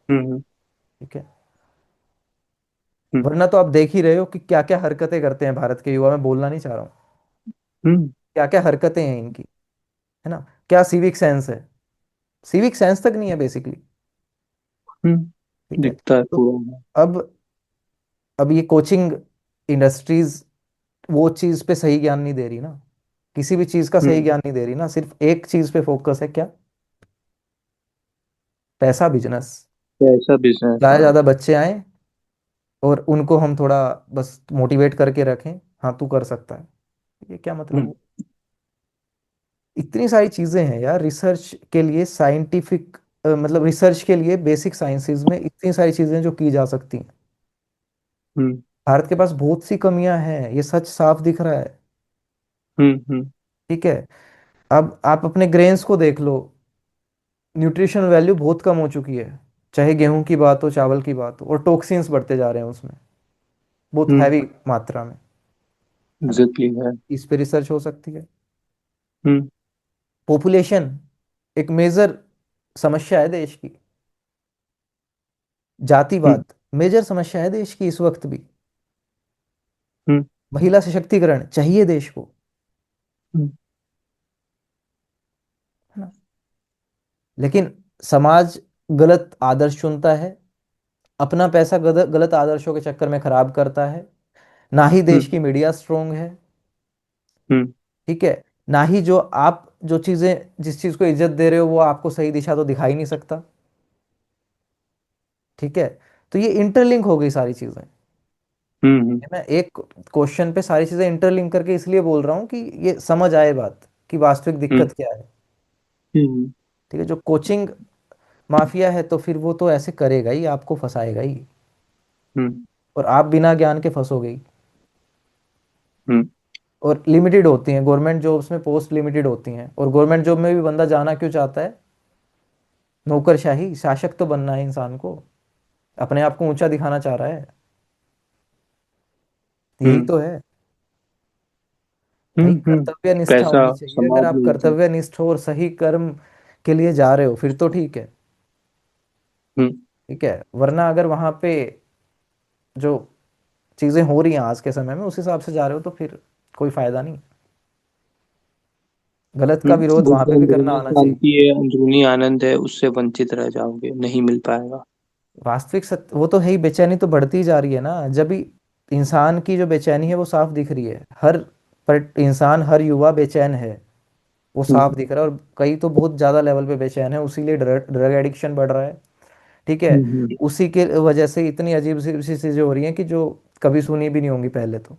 हम्म।
ठीक है।
हम्म।
वरना तो आप देख ही रहे हो कि क्या क्या हरकतें करते हैं भारत के युवा, मैं बोलना नहीं चाह रहा हूँ,
हम्म।
क्या क्या हरकतें हैं इनकी, है ना। क्या सिविक सेंस है, सिविक सेंस तक नहीं है बेसिकली। ठीक है।
दिखता है
तो
पूरा।
अब अब ये कोचिंग इंडस्ट्रीज वो चीज पे सही ज्ञान नहीं दे रही ना, किसी भी चीज का सही
हम्म।
ज्ञान नहीं दे रही ना, सिर्फ एक चीज पे फोकस है, क्या? पैसा, बिजनेस।
कैसा बिजनेस।
ज्यादा
हाँ।
ज्यादा बच्चे आए और उनको हम थोड़ा बस मोटिवेट करके रखें, हाँ तू कर सकता है, ये क्या मतलब
हम्म।
हुआ? इतनी सारी चीजें हैं यार रिसर्च के लिए, साइंटिफिक मतलब रिसर्च के लिए बेसिक साइंसेज में इतनी सारी चीजें जो की जा सकती हैं।
हम्म।
भारत के पास बहुत सी कमियां हैं, ये सच साफ दिख रहा है।
हम्म।
ठीक है। अब आप अपने ग्रेन्स को देख लो, न्यूट्रिशन वैल्यू बहुत कम हो चुकी है, चाहे गेहूं की बात हो, चावल की बात हो, और टॉक्सिन्स बढ़ते जा रहे हैं उसमें बहुत
हम्म।
हैवी मात्रा में, है ना।
एग्जैक्टली है।
इस पे रिसर्च हो सकती है।
हम्म।
पॉपुलेशन एक मेजर समस्या है देश की,
हम्म।
जातिवाद मेजर समस्या है देश की इस वक्त भी,
हम्म।
महिला सशक्तिकरण चाहिए देश को,
हम्म।
है ना। लेकिन समाज गलत आदर्श चुनता है, अपना पैसा गलत आदर्शों के चक्कर में खराब करता है, ना ही देश
हम्म।
की मीडिया स्ट्रोंग है।
हम्म।
ठीक है। ना ही जो आप जो चीजें जिस चीज को इज्जत दे रहे हो वो आपको सही दिशा तो दिखा ही नहीं सकता। ठीक है। तो ये इंटरलिंक हो गई सारी चीजें।
हम्म।
मैं एक क्वेश्चन पे सारी चीजें इंटरलिंक करके इसलिए बोल रहा हूँ कि ये समझ आए बात कि वास्तविक
हम्म।
दिक्कत क्या है।
हम्म।
ठीक है। जो कोचिंग माफिया है तो फिर वो तो ऐसे करेगा ही, आपको फंसाएगा ही,
हम्म।
और आप बिना ज्ञान के फंसोगे ही।
हम्म।
और लिमिटेड होती हैं गवर्नमेंट जॉब्स में, पोस्ट लिमिटेड होती हैं, और गवर्नमेंट जॉब में भी बंदा जाना क्यों चाहता है? नौकरशाही, शासक तो बनना है इंसान को, अपने आप को ऊंचा दिखाना चाह रहा है, यही
हम्म।
तो है। भाई कर्तव्य निष्ठा
पैसा
होनी चाहिए, अगर
समाज
आप
में इज्जत।
कर्तव्य निष्ठ हो और सही कर्म के लिए जा रहे हो फिर तो ठीक है।
हम्म।
ठीक है। वरना अगर वहां पे जो चीजें हो रही हैं आज के समय में उस हिसाब से जा रहे हो तो फिर कोई फायदा नहीं। गलत का विरोध
वो
वहां पे
जो
भी करना
अंदरूनी
आना चाहिए।
शांति है, अंदरूनी आनंद है, उससे वंचित रह जाओगे, नहीं मिल पाएगा।
वास्तविक सत्य वो तो है ही, बेचैनी तो बढ़ती ही जा रही है ना, जब भी इंसान की जो बेचैनी है वो साफ दिख रही है, हर पर इंसान, हर युवा बेचैन है, वो साफ
हम्म।
दिख रहा है, और कई तो बहुत ज्यादा लेवल पे बेचैन है, उसीलिए ड्रग ड्रग एडिक्शन बढ़ रहा है। ठीक है।
हम्म।
उसी के वजह से इतनी अजीब सी सी चीजें हो रही हैं कि जो कभी सुनी भी नहीं होंगी पहले तो।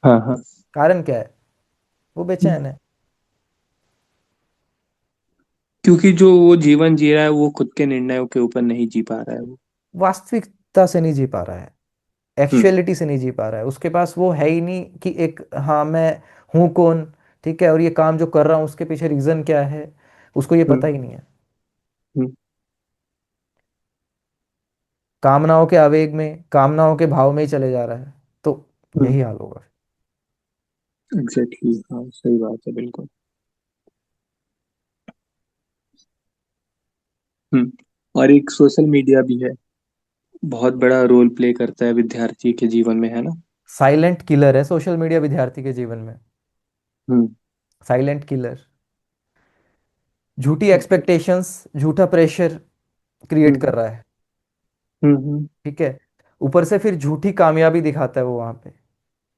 हाँ हाँ।
कारण क्या है? वो
हम्म।
बेचैन है।
क्योंकि जो वो जीवन जी रहा है वो खुद के निर्णयों के ऊपर नहीं जी पा रहा है वो।
वास्तविकता से नहीं जी पा रहा है,
हम्म।
एक्चुअलिटी से नहीं जी पा रहा है, उसके पास वो है ही नहीं कि एक, हाँ मैं हूँ कौन, ठीक है, और ये काम जो कर रहा हूँ उसके पीछे रीजन क्या है, उसको ये पता
हम्म।
ही नहीं है।
हम्म।
कामनाओं के आवेग में, कामनाओं के भाव में ही चले जा रहा है, तो
हम्म।
यही हाल होगा।
एग्जैक्टली, हाँ सही बात है बिल्कुल। और एक सोशल मीडिया भी है, बहुत बड़ा रोल प्ले करता है विद्यार्थी के जीवन में, है ना।
साइलेंट किलर है सोशल मीडिया विद्यार्थी के जीवन में।
हम्म।
Silent killer. झूठी
एग्जैक्ट।
एक्सपेक्टेशंस, झूठा प्रेशर क्रिएट
हम्म
कर रहा है।
हम्म
ठीक है। ऊपर से फिर झूठी कामयाबी दिखाता है वो वहां पे।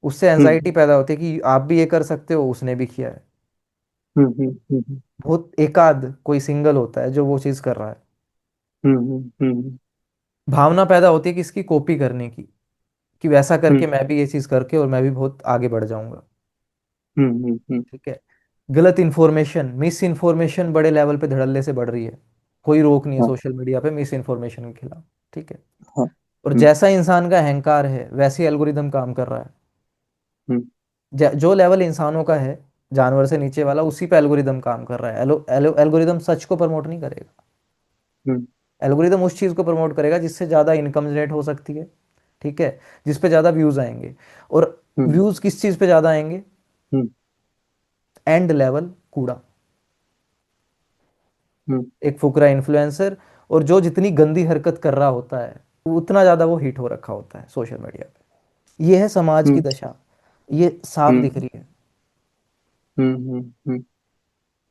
उससे
हम्म
एंजाइटी पैदा होती है कि आप भी ये कर सकते हो, उसने भी किया है।
हम्म हम्म हम्म
बहुत एकाध कोई सिंगल होता है जो वो चीज कर रहा है। भावना पैदा होती है कि इसकी कॉपी करने की, कि वैसा
हम्म
करके मैं भी ये चीज करके और मैं भी बहुत आगे बढ़ जाऊंगा।
हम्म।
ठीक है। गलत इंफॉर्मेशन, मिस इंफॉर्मेशन बड़े लेवल पे धड़ल्ले से बढ़ रही है। कोई रोक नहीं है
हाँ
सोशल मीडिया पे मिस इंफॉर्मेशन के खिलाफ। ठीक है।
हाँ।
और
हम्म
जैसा इंसान का अहंकार है वैसे एल्गोरिदम काम कर रहा है।
हम्म
जो लेवल इंसानों का है, जानवर से नीचे वाला, उसी पे एल्गोरिदम काम कर रहा है। एल्गोरिदम सच को प्रमोट नहीं करेगा।
हम्म
एल्गोरिदम उस चीज को प्रमोट करेगा जिससे ज्यादा इनकम जनरेट हो सकती है। ठीक है। जिस पे ज्यादा व्यूज आएंगे। और
हम्म
व्यूज किस चीज पे ज्यादा आएंगे?
हम्म
एंड लेवल कूड़ा।
हम्म
एक फुकरा इन्फ्लुएंसर, और जो जितनी गंदी हरकत कर रहा होता है उतना ज्यादा वो हिट हो रखा होता है सोशल मीडिया पे। ये है समाज की
हम्म
दशा। ये साफ दिख
हम्म
रही है।
हम्म।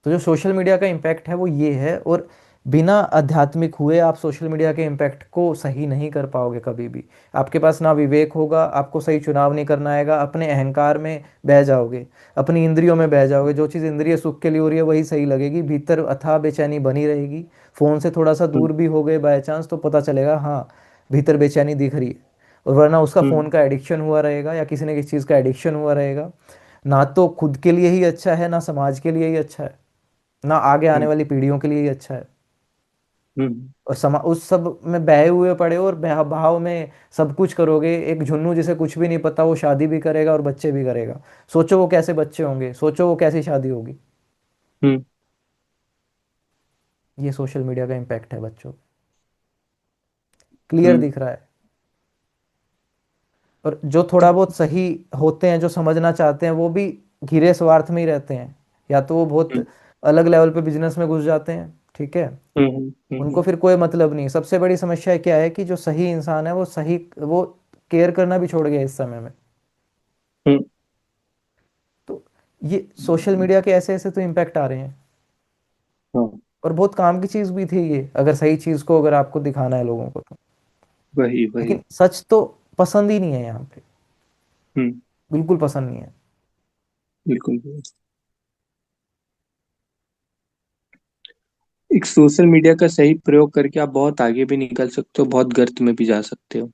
तो जो सोशल मीडिया का इम्पैक्ट है वो ये है। और बिना आध्यात्मिक हुए आप सोशल मीडिया के इम्पैक्ट को सही नहीं कर पाओगे कभी भी। आपके पास ना विवेक होगा, आपको सही चुनाव नहीं करना आएगा, अपने अहंकार में बह जाओगे, अपनी इंद्रियों में बह जाओगे। जो चीज़ इंद्रिय सुख के लिए हो रही है वही सही लगेगी, भीतर अथाह बेचैनी बनी रहेगी। फ़ोन से थोड़ा सा दूर भी हो गए बाय चांस तो पता चलेगा हाँ, भीतर बेचैनी दिख रही है। और वरना उसका फ़ोन का एडिक्शन हुआ रहेगा या किसी न किसी चीज़ का एडिक्शन हुआ रहेगा। ना तो खुद के लिए ही अच्छा है, ना समाज के लिए ही अच्छा है, ना आगे आने वाली पीढ़ियों के लिए ही अच्छा है। और उस सब में बहे हुए पड़े हो और भाव में सब कुछ करोगे। एक झुन्नू जिसे कुछ भी नहीं पता वो शादी भी करेगा और बच्चे भी करेगा। सोचो वो कैसे बच्चे होंगे, सोचो वो कैसी शादी होगी। ये सोशल मीडिया का इम्पैक्ट है बच्चों। क्लियर दिख रहा है। और जो थोड़ा बहुत सही होते हैं, जो समझना चाहते हैं, वो भी घिरे स्वार्थ में ही रहते हैं। या तो वो बहुत अलग लेवल पे बिजनेस में घुस जाते हैं। ठीक है। उनको फिर कोई मतलब नहीं। सबसे बड़ी समस्या क्या है कि जो सही इंसान है वो सही, वो केयर करना भी छोड़ गया इस समय में। तो ये सोशल मीडिया के ऐसे ऐसे तो इम्पैक्ट आ रहे हैं। और बहुत काम की चीज भी थी ये, अगर सही चीज को अगर आपको दिखाना है लोगों को तो।
वही वही।
लेकिन सच तो पसंद ही नहीं है यहाँ पे।
हम्म।
बिल्कुल पसंद नहीं है।
बिल्कुल। एक सोशल मीडिया का सही प्रयोग करके आप बहुत आगे भी निकल सकते हो, बहुत गर्त में भी जा सकते हो।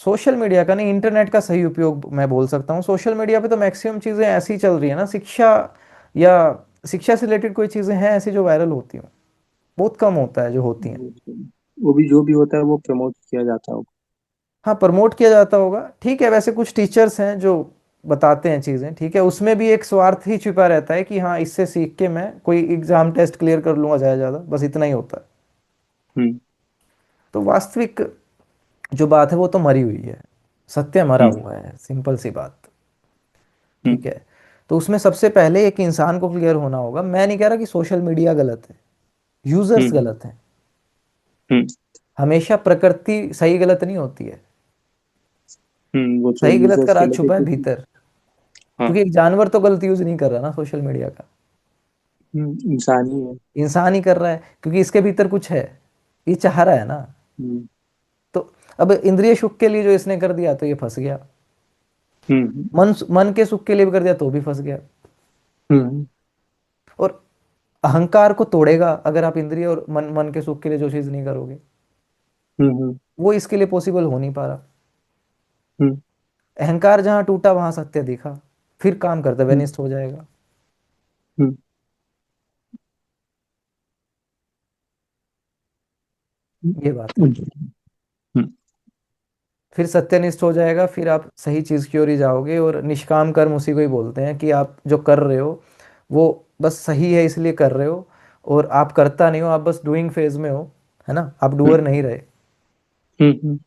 सोशल मीडिया का नहीं, इंटरनेट का सही उपयोग मैं बोल सकता हूँ। सोशल मीडिया पे तो मैक्सिमम चीज़ें ऐसी चल रही है ना, शिक्षा या शिक्षा से रिलेटेड कोई चीज़ें हैं ऐसी जो वायरल होती हैं। बहुत कम होता है जो होती हैं।
वो भी जो भी होता है वो प्रमोट किया जाता होगा।
हाँ, प्रमोट किया जाता होगा। ठीक है। वैसे कुछ टीचर्स हैं जो बताते हैं चीज़ें, ठीक है, उसमें भी एक स्वार्थ ही छिपा रहता है कि हाँ इससे सीख के मैं कोई एग्जाम टेस्ट क्लियर कर लूंगा ज़्यादा ज़्यादा, बस इतना ही होता है।
हम्म
तो वास्तविक जो बात है वो तो मरी हुई है। सत्य मरा
हम्म
हुआ है, सिंपल सी बात।
हम्म
ठीक है। तो उसमें सबसे पहले एक इंसान को क्लियर होना होगा। मैं नहीं कह रहा कि सोशल मीडिया गलत है, यूजर्स
हम्म
गलत हैं।
हम्म
हमेशा प्रकृति सही गलत नहीं होती है।
वो तो
सही गलत का
यूजर्स पे
राज
लगे
छुपा है
कुछ।
भीतर।
हाँ।
क्योंकि एक जानवर तो गलत यूज नहीं कर रहा ना सोशल मीडिया का।
इंसान ही है।
इंसान ही कर रहा है क्योंकि इसके भीतर कुछ है, ये चाह रहा है ना।
हम्म
तो अब इंद्रिय सुख के लिए जो इसने कर दिया तो ये फंस गया।
हम्म
मन मन के सुख के लिए भी कर दिया तो भी फंस गया।
हम्म
और अहंकार को तोड़ेगा अगर आप इंद्रिय और मन मन के सुख के लिए जो चीज नहीं करोगे।
हम्म
वो इसके लिए पॉसिबल हो नहीं पा रहा।
हम्म
अहंकार जहां टूटा वहां सत्य दिखा, फिर काम कर्तव्य
हम्म
निष्ठ हो जाएगा।
हम्म
ये बात है।
हम्म हम्म
फिर सत्यनिष्ठ हो जाएगा, फिर आप सही चीज की ओर ही जाओगे। और निष्काम कर्म उसी को ही बोलते हैं कि आप जो कर रहे हो वो बस सही है इसलिए कर रहे हो। और आप करता नहीं हो, आप बस डूइंग फेज में हो, है ना, आप डूअर नहीं रहे।
हम्म।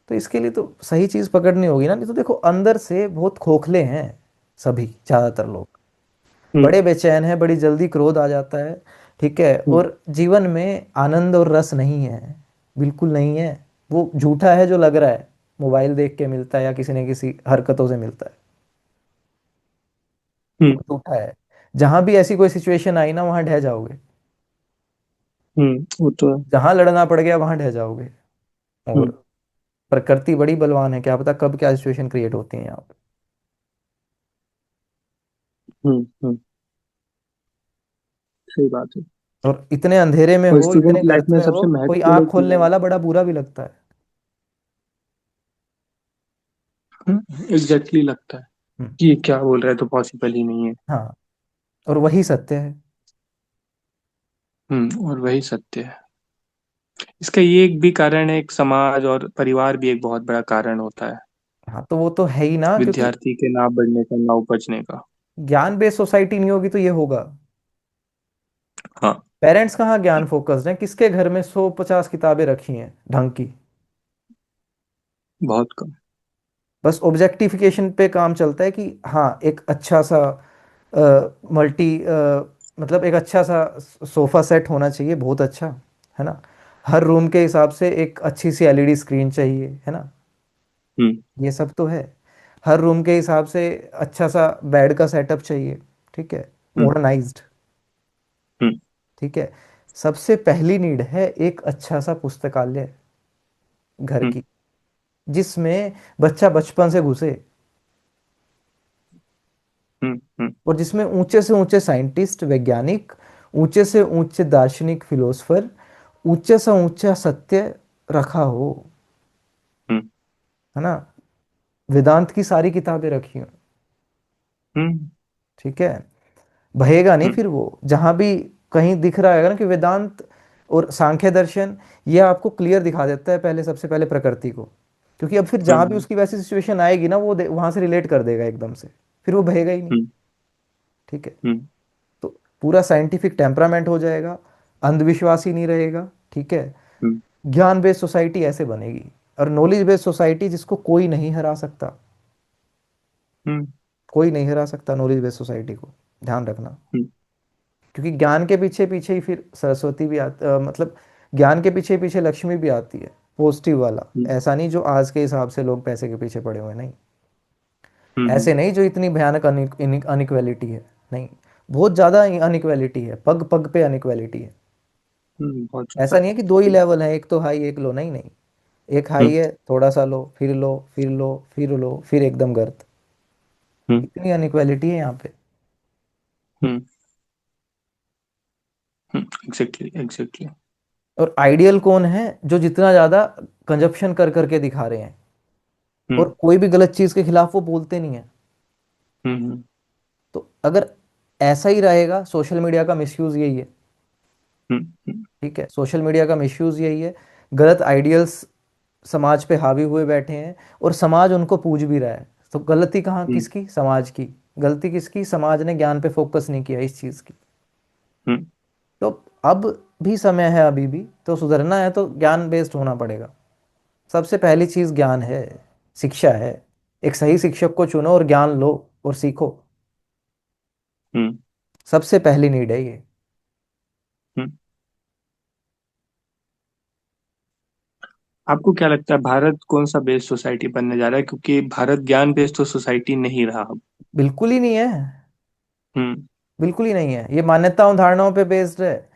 तो इसके लिए तो सही चीज पकड़नी होगी ना, नहीं तो देखो अंदर से बहुत खोखले हैं। सभी ज़्यादातर लोग
हम्म।
बड़े बेचैन हैं, बड़ी जल्दी क्रोध आ जाता है। ठीक है,
हम्म।
और जीवन में आनंद और रस नहीं है, बिल्कुल नहीं है। वो झूठा है जो लग रहा है, मोबाइल देख के मिलता है या किसी न किसी हरकतों से मिलता है,
हम्म।
वो झूठा है। जहां भी ऐसी कोई सिचुएशन आई ना, वहां ढह जाओगे।
वो तो है।
जहां लड़ना पड़ गया वहां ढह जाओगे। और
हम्म।
प्रकृति बड़ी बलवान है, क्या पता कब क्या सिचुएशन क्रिएट होती है यहाँ पे।
हम्म। सही बात है।
और इतने अंधेरे में
और
हो,
स्टूडेंट
इतने
लाइफ
गर्त
में
में हो,
सबसे
कोई
महत्वपूर्ण
आंख
एक
खोलने वाला बड़ा बुरा भी लगता है।
एग्जैक्टली लगता है
हम्म,
कि ये क्या बोल रहा है, तो पॉसिबल ही नहीं है।
हाँ, और वही सत्य है।
और वही सत्य है। इसका ये एक भी कारण है, एक समाज और परिवार भी एक बहुत बड़ा कारण होता है,
हाँ, तो वो तो है ही ना, क्योंकि
विद्यार्थी के ना बढ़ने का, ना उपजने का।
ज्ञान बेस्ड सोसाइटी नहीं होगी तो ये होगा।
हाँ।
पेरेंट्स कहाँ ज्ञान फोकस्ड हैं, किसके घर में 150 किताबें रखी हैं ढंग की।
बहुत कम।
बस ऑब्जेक्टिफिकेशन पे काम चलता है कि हाँ एक अच्छा सा मल्टी मतलब एक अच्छा सा सोफा सेट होना चाहिए, बहुत अच्छा, है ना। हर रूम के हिसाब से एक अच्छी सी एलईडी स्क्रीन चाहिए, है ना।
हम्म।
ये सब तो है। हर रूम के हिसाब से अच्छा सा बेड का सेटअप चाहिए। ठीक है,
हम्म।
मॉडर्नाइज्ड।
हम्म।
ठीक है, सबसे पहली नीड है एक अच्छा सा पुस्तकालय घर
हम्म।
की, जिसमें बच्चा बचपन से घुसे,
हम्म। हम्म।
और जिसमें ऊंचे से ऊंचे साइंटिस्ट वैज्ञानिक, ऊंचे से ऊंचे दार्शनिक फिलोसफर, ऊंचे से ऊंचा सत्य रखा हो,
हम्म।
है ना। वेदांत की सारी किताबें रखी हो।
हम्म।
ठीक है, बहेगा नहीं
हम्म।
फिर वो, जहां भी कहीं दिख रहा है ना कि वेदांत और सांख्य दर्शन, ये आपको क्लियर दिखा देता है पहले, सबसे पहले प्रकृति को। क्योंकि अब फिर जहां भी
हम्म।
उसकी वैसी सिचुएशन आएगी ना, वो वहां से रिलेट कर देगा एकदम से, फिर वो बहेगा ही नहीं।
हम्म।
ठीक है,
हम्म।
तो पूरा साइंटिफिक टेम्परामेंट हो जाएगा, अंधविश्वास ही नहीं रहेगा। ठीक है,
हम्म।
ज्ञान बेस्ड सोसाइटी ऐसे बनेगी। और नॉलेज बेस्ड सोसाइटी जिसको कोई नहीं हरा सकता,
हम्म।
कोई नहीं हरा सकता नॉलेज बेस्ड सोसाइटी को, ध्यान रखना।
हम्म।
क्योंकि ज्ञान के पीछे पीछे ही फिर सरस्वती भी मतलब ज्ञान के पीछे पीछे लक्ष्मी भी आती है, पॉजिटिव वाला।
हम्म।
ऐसा नहीं जो आज के हिसाब से लोग पैसे के पीछे पड़े हुए हैं, नहीं।
हम्म।
ऐसे नहीं जो इतनी भयानक अनइक्वेलिटी है, नहीं। बहुत ज़्यादा अनइक्वेलिटी है, पग पग पे अनइक्वेलिटी है।
बहुत
ऐसा
ज्यादा।
नहीं है कि दो ही लेवल है, एक तो हाई एक लो, नहीं नहीं। एक हाई
हम्म।
है, थोड़ा सा लो, फिर लो, फिर लो, फिर लो, फिर एकदम गर्त।
हम्म।
इतनी अनइक्वेलिटी है यहाँ पे।
हम्म। Exactly, exactly.
और आइडियल कौन है, जो जितना ज़्यादा कंजप्शन कर करके दिखा रहे हैं, और
हम्म।
कोई भी गलत चीज़ के खिलाफ वो बोलते नहीं है।
हम्म।
तो अगर ऐसा ही रहेगा, सोशल मीडिया का मिसयूज यही है।
हम्म।
ठीक है, सोशल मीडिया का मिसयूज यही है। गलत आइडियल्स समाज पे हावी हुए बैठे हैं, और समाज उनको पूज भी रहा है। तो गलती कहाँ
हम्म।
किसकी, समाज की। गलती किसकी, समाज ने ज्ञान पे फोकस नहीं किया इस चीज़ की।
हम्म।
तो अब भी समय है, अभी भी तो सुधरना है, तो ज्ञान बेस्ड होना पड़ेगा। सबसे पहली चीज़ ज्ञान है, शिक्षा है। एक सही शिक्षक को चुनो और ज्ञान लो और सीखो।
हम्म।
सबसे पहली नीड है ये।
हम्म। आपको क्या लगता है, भारत कौन सा बेस्ड सोसाइटी बनने जा रहा है? क्योंकि भारत ज्ञान बेस्ड तो सोसाइटी नहीं रहा अब।
बिल्कुल ही नहीं है,
हम्म।
बिल्कुल ही नहीं है। ये मान्यताओं धारणाओं पे बेस्ड है,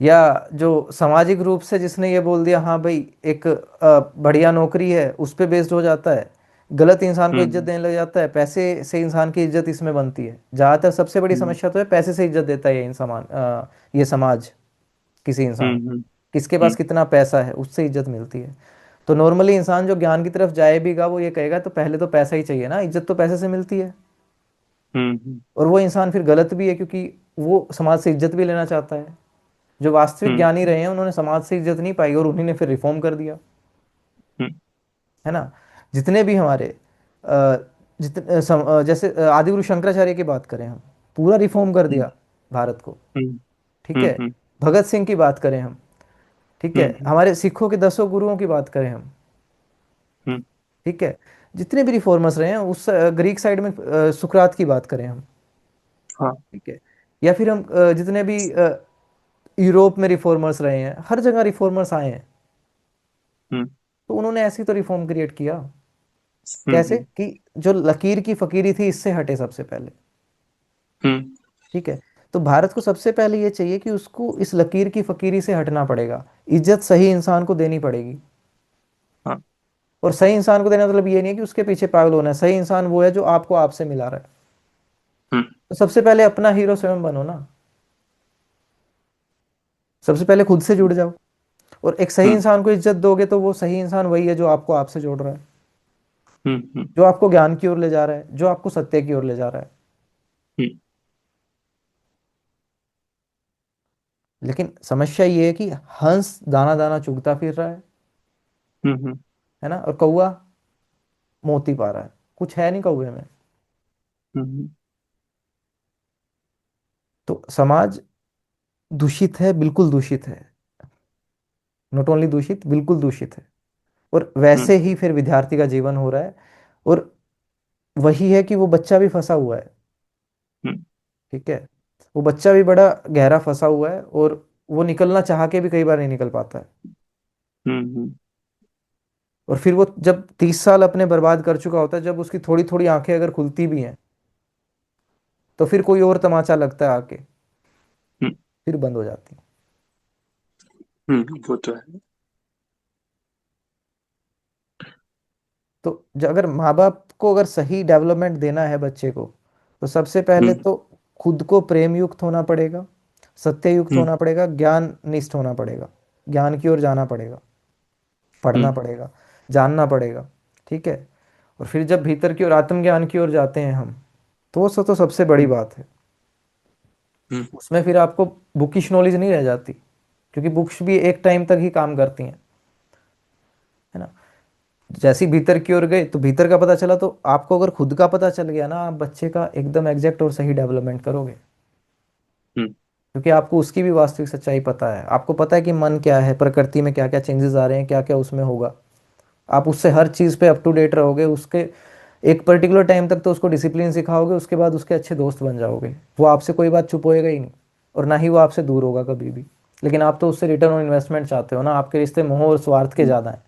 या जो सामाजिक रूप से जिसने ये बोल दिया हाँ भाई एक बढ़िया नौकरी है, उस पे बेस्ड हो जाता है। गलत इंसान को इज्जत
हम्म।
देने लग जाता है, पैसे से इंसान की इज्जत इसमें बनती है ज़्यादातर। सबसे बड़ी
हम्म।
समस्या तो है पैसे से इज्जत देता है ये इंसान, ये समाज किसी इंसान को।
हम्म।
किसके पास
हम्म।
कितना पैसा है उससे इज्जत मिलती है। तो नॉर्मली इंसान जो ज्ञान की तरफ जाए भीगा, वो ये कहेगा तो पहले तो पैसा ही चाहिए ना, इज्जत तो पैसे से मिलती है।
हम्म।
और वो इंसान फिर गलत भी है, क्योंकि वो समाज से इज्जत भी लेना चाहता है। जो वास्तविक
हम्म।
ज्ञानी रहे हैं उन्होंने समाज से इज्जत नहीं पाई, और उन्हीं ने फिर रिफॉर्म कर दिया,
हम्म।
है ना। जितने भी हमारे जैसे आदिगुरु शंकराचार्य की बात करें हम, पूरा रिफॉर्म कर
हम्म।
दिया भारत को।
हम्म।
ठीक है,
हम्म।
भगत सिंह की बात करें हम, ठीक है,
हम्म।
हमारे सिखों के 10 गुरुओं की बात करें हम,
हम्म।
ठीक है, जितने भी रिफॉर्मर्स रहे हैं, उस ग्रीक साइड में सुकरात की बात करें हम,
हाँ।
ठीक है, या फिर हम जितने भी यूरोप में रिफॉर्मर्स रहे हैं, हर जगह रिफॉर्मर्स आए हैं,
हम्म।
तो उन्होंने ऐसी तो रिफॉर्म क्रिएट किया। कैसे
हम्म।
कि जो लकीर की फकीरी थी इससे हटे सबसे पहले,
हम्म।
ठीक है। तो भारत को सबसे पहले ये चाहिए कि उसको इस लकीर की फकीरी से हटना पड़ेगा, इज्जत सही इंसान को देनी पड़ेगी।
हाँ।
और सही इंसान को देना मतलब ये नहीं है कि उसके पीछे पागल होना है, सही इंसान वो है जो आपको आपसे मिला रहा है।
हम्म।
तो सबसे पहले अपना हीरो स्वयं बनो ना, सबसे पहले खुद से जुड़ जाओ। और एक सही
हम्म।
इंसान को इज्जत दोगे तो वो सही इंसान वही है जो आपको आपसे जोड़ रहा है,
हम्म। हम्म।
जो आपको ज्ञान की ओर ले जा रहा है, जो आपको सत्य की ओर ले जा रहा है।
हम्म।
लेकिन समस्या ये है कि हंस दाना दाना चुगता फिर रहा
हम्म।
है ना, और कौवा मोती पा रहा है, कुछ है नहीं कौवे में।
हम्म।
तो समाज दूषित है, बिल्कुल दूषित है, नॉट ओनली दूषित, बिल्कुल दूषित है। और
हम्म।
वैसे ही फिर विद्यार्थी का जीवन हो रहा है। और वही है कि वो बच्चा भी फंसा हुआ है,
हम्म।
ठीक है, वो बच्चा भी बड़ा गहरा फंसा हुआ है, और वो निकलना चाह के भी कई बार नहीं निकल पाता है।
हम्म।
और फिर वो जब 30 साल अपने बर्बाद कर चुका होता है, जब उसकी थोड़ी थोड़ी आंखें अगर खुलती भी हैं, तो फिर कोई और तमाचा लगता है आके,
हम्म।
फिर बंद हो जाती है।
वो तो है।
तो अगर माँ बाप को अगर सही डेवलपमेंट देना है बच्चे को, तो सबसे पहले
हम्म।
तो खुद को प्रेम युक्त होना पड़ेगा, सत्य युक्त
हम्म।
होना पड़ेगा, ज्ञान निष्ठ होना पड़ेगा, ज्ञान की ओर जाना पड़ेगा, पढ़ना
हम्म।
पड़ेगा, जानना पड़ेगा, ठीक है। और फिर जब भीतर की ओर आत्मज्ञान की ओर जाते हैं हम, तो वो तो सबसे बड़ी
हम्म।
बात है।
हम्म।
उसमें फिर आपको बुकिश नॉलेज नहीं रह जाती, क्योंकि बुक्स भी एक टाइम तक ही काम करती हैं, है ना। जैसे ही भीतर की ओर गए तो भीतर का पता चला, तो आपको अगर खुद का पता चल गया ना, आप बच्चे का एकदम एग्जैक्ट और सही डेवलपमेंट करोगे,
हम्म।
क्योंकि आपको उसकी भी वास्तविक सच्चाई पता है, आपको पता है कि मन क्या है, प्रकृति में क्या क्या चेंजेस आ रहे हैं, क्या क्या उसमें होगा। आप उससे हर चीज़ पे अप टू डेट रहोगे, उसके एक पर्टिकुलर टाइम तक तो उसको डिसिप्लिन सिखाओगे, उसके बाद उसके अच्छे दोस्त बन जाओगे, वो आपसे कोई बात छुपोएगा ही नहीं, और ना ही वो आपसे दूर होगा कभी भी। लेकिन आप तो उससे रिटर्न ऑन इन्वेस्टमेंट चाहते हो ना, आपके रिश्ते मोह और स्वार्थ के ज़्यादा हैं।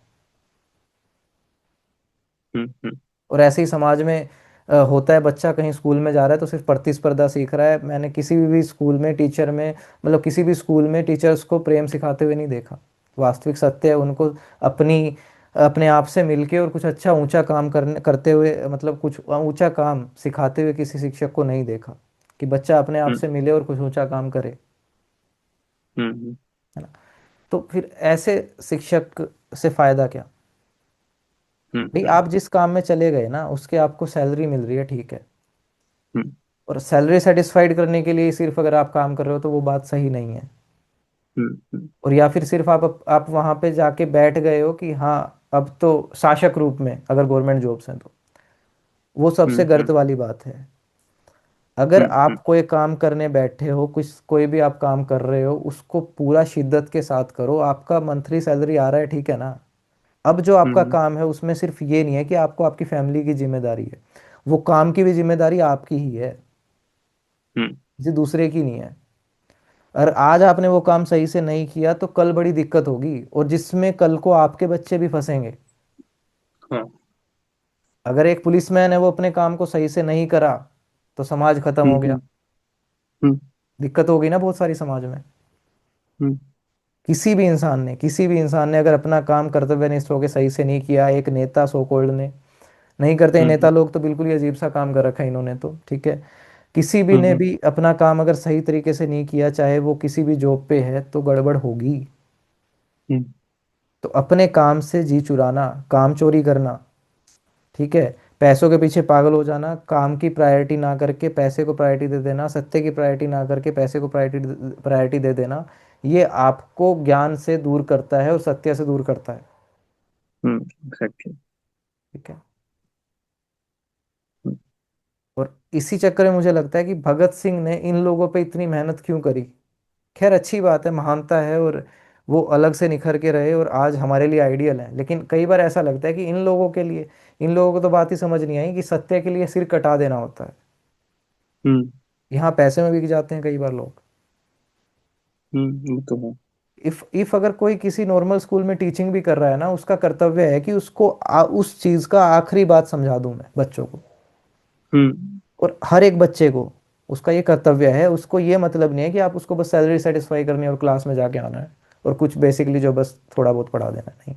हम्म।
और ऐसे ही समाज में होता है, बच्चा कहीं स्कूल में जा रहा है तो सिर्फ प्रतिस्पर्धा सीख रहा है। मैंने किसी भी स्कूल में टीचर में, मतलब किसी भी स्कूल में टीचर्स को प्रेम सिखाते हुए नहीं देखा। वास्तविक सत्य है, उनको अपनी अपने आप से मिलके और कुछ अच्छा ऊंचा काम करते हुए, मतलब कुछ ऊंचा काम सिखाते हुए किसी शिक्षक को नहीं देखा, कि बच्चा अपने आप
हम्म।
से मिले और कुछ ऊंचा काम करे,
हम्म।
है ना। तो फिर ऐसे शिक्षक से फायदा क्या। भाई
हम्म।
आप जिस काम में चले गए ना, उसके आपको सैलरी मिल रही है, ठीक है,
हम्म।
और सैलरी सेटिस्फाइड करने के लिए सिर्फ अगर आप काम कर रहे हो तो वो बात सही नहीं है।
हम्म।
और या फिर सिर्फ आप वहां पे जाके बैठ गए हो कि हाँ, अब तो शासक रूप में अगर गवर्नमेंट जॉब्स हैं, तो वो सबसे गर्त
हम्म।
वाली बात है। अगर
हम्म।
आप कोई काम करने बैठे हो, कुछ कोई भी आप काम कर रहे हो, उसको पूरा शिद्दत के साथ करो। आपका मंथली सैलरी आ रहा है, ठीक है ना। अब जो आपका
हम्म।
काम है उसमें सिर्फ ये नहीं है कि आपको आपकी फैमिली की जिम्मेदारी है, वो काम की भी जिम्मेदारी आपकी ही है,
हम्म।
किसी दूसरे की नहीं है। अगर आज आपने वो काम सही से नहीं किया तो कल बड़ी दिक्कत होगी, और जिसमें कल को आपके बच्चे भी फंसेंगे।
हाँ।
अगर एक पुलिसमैन है, वो अपने काम को सही से नहीं करा, तो समाज खत्म हो गया,
हम्म। हम्म।
दिक्कत होगी ना बहुत सारी समाज में।
हम्म।
किसी भी इंसान ने अगर अपना काम कर्तव्यनिष्ठ होकर सही से नहीं किया, एक नेता सो कॉल्ड ने, नहीं करते हैं नेता
हम्म।
लोग तो बिल्कुल ही अजीब सा काम कर रखा है इन्होंने तो, ठीक है। किसी भी ने
हम्म।
भी अपना काम अगर सही तरीके से नहीं किया, चाहे वो किसी भी जॉब पे है, तो गड़बड़ होगी।
हम्म।
तो अपने काम से जी चुराना, काम चोरी करना, ठीक है, पैसों के पीछे पागल हो जाना, काम की प्रायोरिटी ना करके पैसे को प्रायोरिटी दे देना, सत्य की प्रायोरिटी ना करके पैसे को प्रायोरिटी प्रायोरिटी दे देना, ये आपको ज्ञान से दूर करता है और सत्य से दूर करता है,
एग्जैक्टली।
ठीक है। और इसी चक्कर में मुझे लगता है कि भगत सिंह ने इन लोगों पे इतनी मेहनत क्यों करी। खैर अच्छी बात है, महानता है, और वो अलग से निखर के रहे और आज हमारे लिए आइडियल है। लेकिन कई बार ऐसा लगता है कि इन लोगों के लिए, इन लोगों को तो बात ही समझ नहीं आई कि सत्य के लिए सिर कटा देना होता है।
हम्म।
यहाँ पैसे में बिक जाते हैं कई बार लोग।
वो तो है।
इफ अगर कोई किसी नॉर्मल स्कूल में टीचिंग भी कर रहा है ना, उसका कर्तव्य है कि उसको उस चीज का आखिरी बात समझा दूं मैं बच्चों को।
हम्म।
और हर एक बच्चे को उसका ये कर्तव्य है। उसको ये मतलब नहीं है कि आप उसको बस सैलरी सेटिस्फाई करनी है और क्लास में जाके आना है और कुछ बेसिकली जो बस थोड़ा बहुत पढ़ा देना है। नहीं,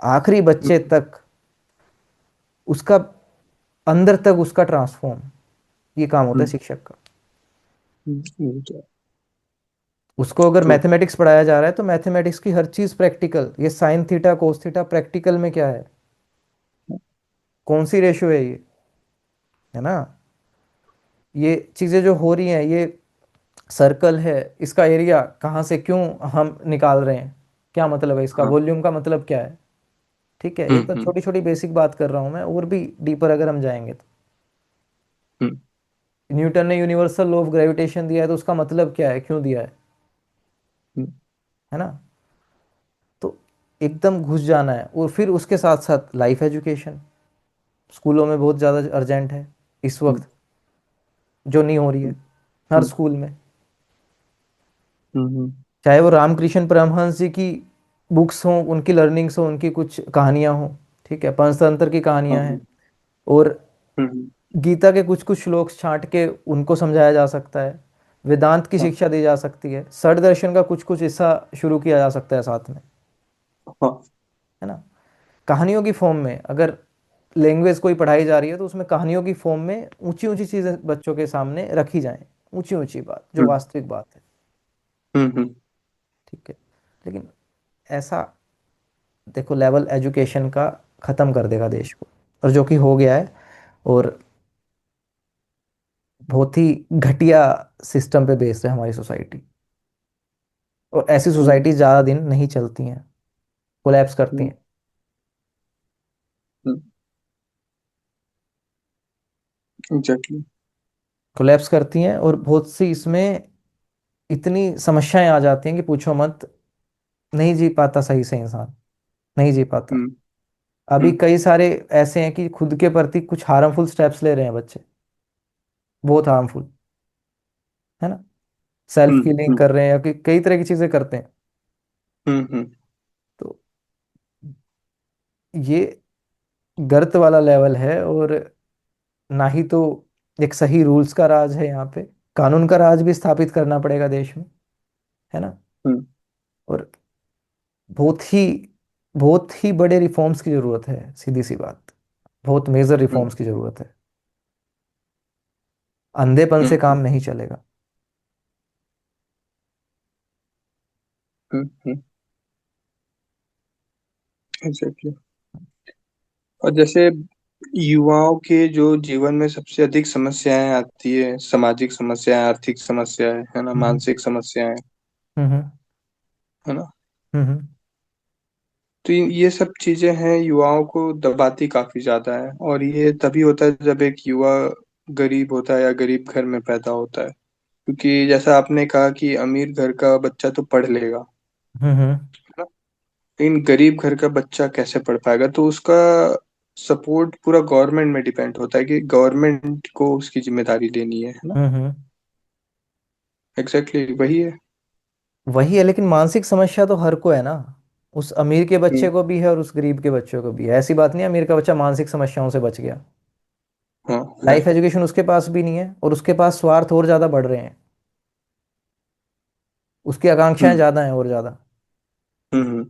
आखिरी बच्चे
हम्म।
तक उसका, अंदर तक उसका ट्रांसफॉर्म, ये काम होता है
हम्म।
शिक्षक का।
वो तो है।
उसको अगर
तो
मैथमेटिक्स पढ़ाया जा रहा है तो मैथमेटिक्स की हर चीज प्रैक्टिकल, ये sine theta cos theta practical में क्या है, कौन सी रेशियो है ये, है ना। ये चीजें जो हो रही हैं, ये सर्कल है, इसका एरिया कहाँ से क्यों हम निकाल रहे हैं, क्या मतलब है इसका,
हाँ।
वॉल्यूम का मतलब क्या है। ठीक है, ये तो
हम्म।
छोटी छोटी बेसिक बात कर रहा हूँ मैं, और भी डीपर अगर हम जाएंगे तो
हम्म।
न्यूटन ने यूनिवर्सल लॉ ऑफ ग्रेविटेशन दिया है तो उसका मतलब क्या है, क्यों दिया
हम्म।
है ना। तो एकदम घुस जाना है। और फिर उसके साथ साथ लाइफ एजुकेशन स्कूलों में बहुत ज़्यादा अर्जेंट है इस
हम्म।
वक्त, जो नहीं हो रही है
हम्म।
हर
हम्म।
स्कूल में।
हम्म।
चाहे वो रामकृष्ण परमहंस जी की बुक्स हों, उनकी लर्निंग्स हों, उनकी कुछ कहानियां हों, ठीक है, पंचतंत्र की
हाँ।
कहानियां हैं, और
हम्म।
गीता के कुछ कुछ श्लोक छांट के उनको समझाया जा सकता है, वेदांत की
हाँ।
शिक्षा दी जा सकती है, षड दर्शन का कुछ कुछ हिस्सा शुरू किया जा सकता है साथ में,
हाँ।
है ना। कहानियों की फॉर्म में अगर लैंग्वेज कोई पढ़ाई जा रही है तो उसमें कहानियों की फॉर्म में ऊंची ऊंची चीजें बच्चों के सामने रखी जाएं, ऊंची ऊंची बात जो
हम्म।
वास्तविक बात है।
हम्म।
ठीक है, लेकिन ऐसा देखो लेवल एजुकेशन का खत्म कर देगा देश को, और जो कि हो गया है। और बहुत ही घटिया सिस्टम पे बेस्ड है हमारी सोसाइटी। और ऐसी
हम्म।
सोसाइटी ज़्यादा दिन नहीं चलती हैं, कोलैप्स करती
हम्म।
हैं।
एग्जैक्टली।
कोलैप्स करती हैं, और बहुत सी इसमें इतनी समस्याएं आ जाती हैं कि पूछो मत। नहीं जी पाता सही से इंसान, नहीं जी पाता।
हम्म।
अभी
हम्म।
कई सारे ऐसे हैं कि खुद के प्रति कुछ हार्मफुल स्टेप्स ले रहे हैं बच्चे, बहुत हार्मफुल, है ना। सेल्फ
हम्म।
हीलिंग
हम्म।
कर रहे हैं या कई तरह की चीजें करते हैं।
हम्म।
तो ये गर्त वाला लेवल है। और ना ही तो एक सही रूल्स का राज है यहाँ पे, कानून का राज भी स्थापित करना पड़ेगा देश में, है ना।
हम्म।
और बहुत ही बहुत ही बड़े रिफॉर्म्स की जरूरत है, सीधी सी बात, बहुत मेजर
हम्म।
रिफॉर्म्स की जरूरत है। अंधेपन से काम
हम्म।
नहीं चलेगा।
हम्म। एग्जैक्टली। और जैसे युवाओं के जो जीवन में सबसे अधिक समस्याएं आती है, सामाजिक समस्याएं, आर्थिक समस्याएं, है ना,
हम्म
मानसिक समस्याएं,
हम्म
है ना।
हम्म
तो ये सब चीजें हैं, युवाओं को दबाती काफी ज्यादा है। और ये तभी होता है जब एक युवा गरीब होता है या गरीब घर में पैदा होता है। क्योंकि जैसा आपने कहा कि अमीर घर का बच्चा तो पढ़ लेगा,
हम्म
है ना, लेकिन गरीब घर का बच्चा कैसे पढ़ पाएगा। तो उसका सपोर्ट पूरा गवर्नमेंट में डिपेंड होता है कि गवर्नमेंट को उसकी जिम्मेदारी लेनी है ना।
हम्म।
एग्जैक्टली वही है।
वही है, लेकिन मानसिक समस्या तो हर को है ना। उस अमीर के बच्चे
हम्म।
को भी है और उस गरीब के बच्चे को भी है। ऐसी बात नहीं है अमीर का बच्चा मानसिक समस्याओं से बच गया।
हाँ है।
लाइफ एजुकेशन उसके पास भी नहीं है, और उसके पास स्वार्थ और ज्यादा बढ़ रहे हैं, उसकी आकांक्षाएं
हम्म।
ज्यादा हैं और ज्यादा।
हम्म।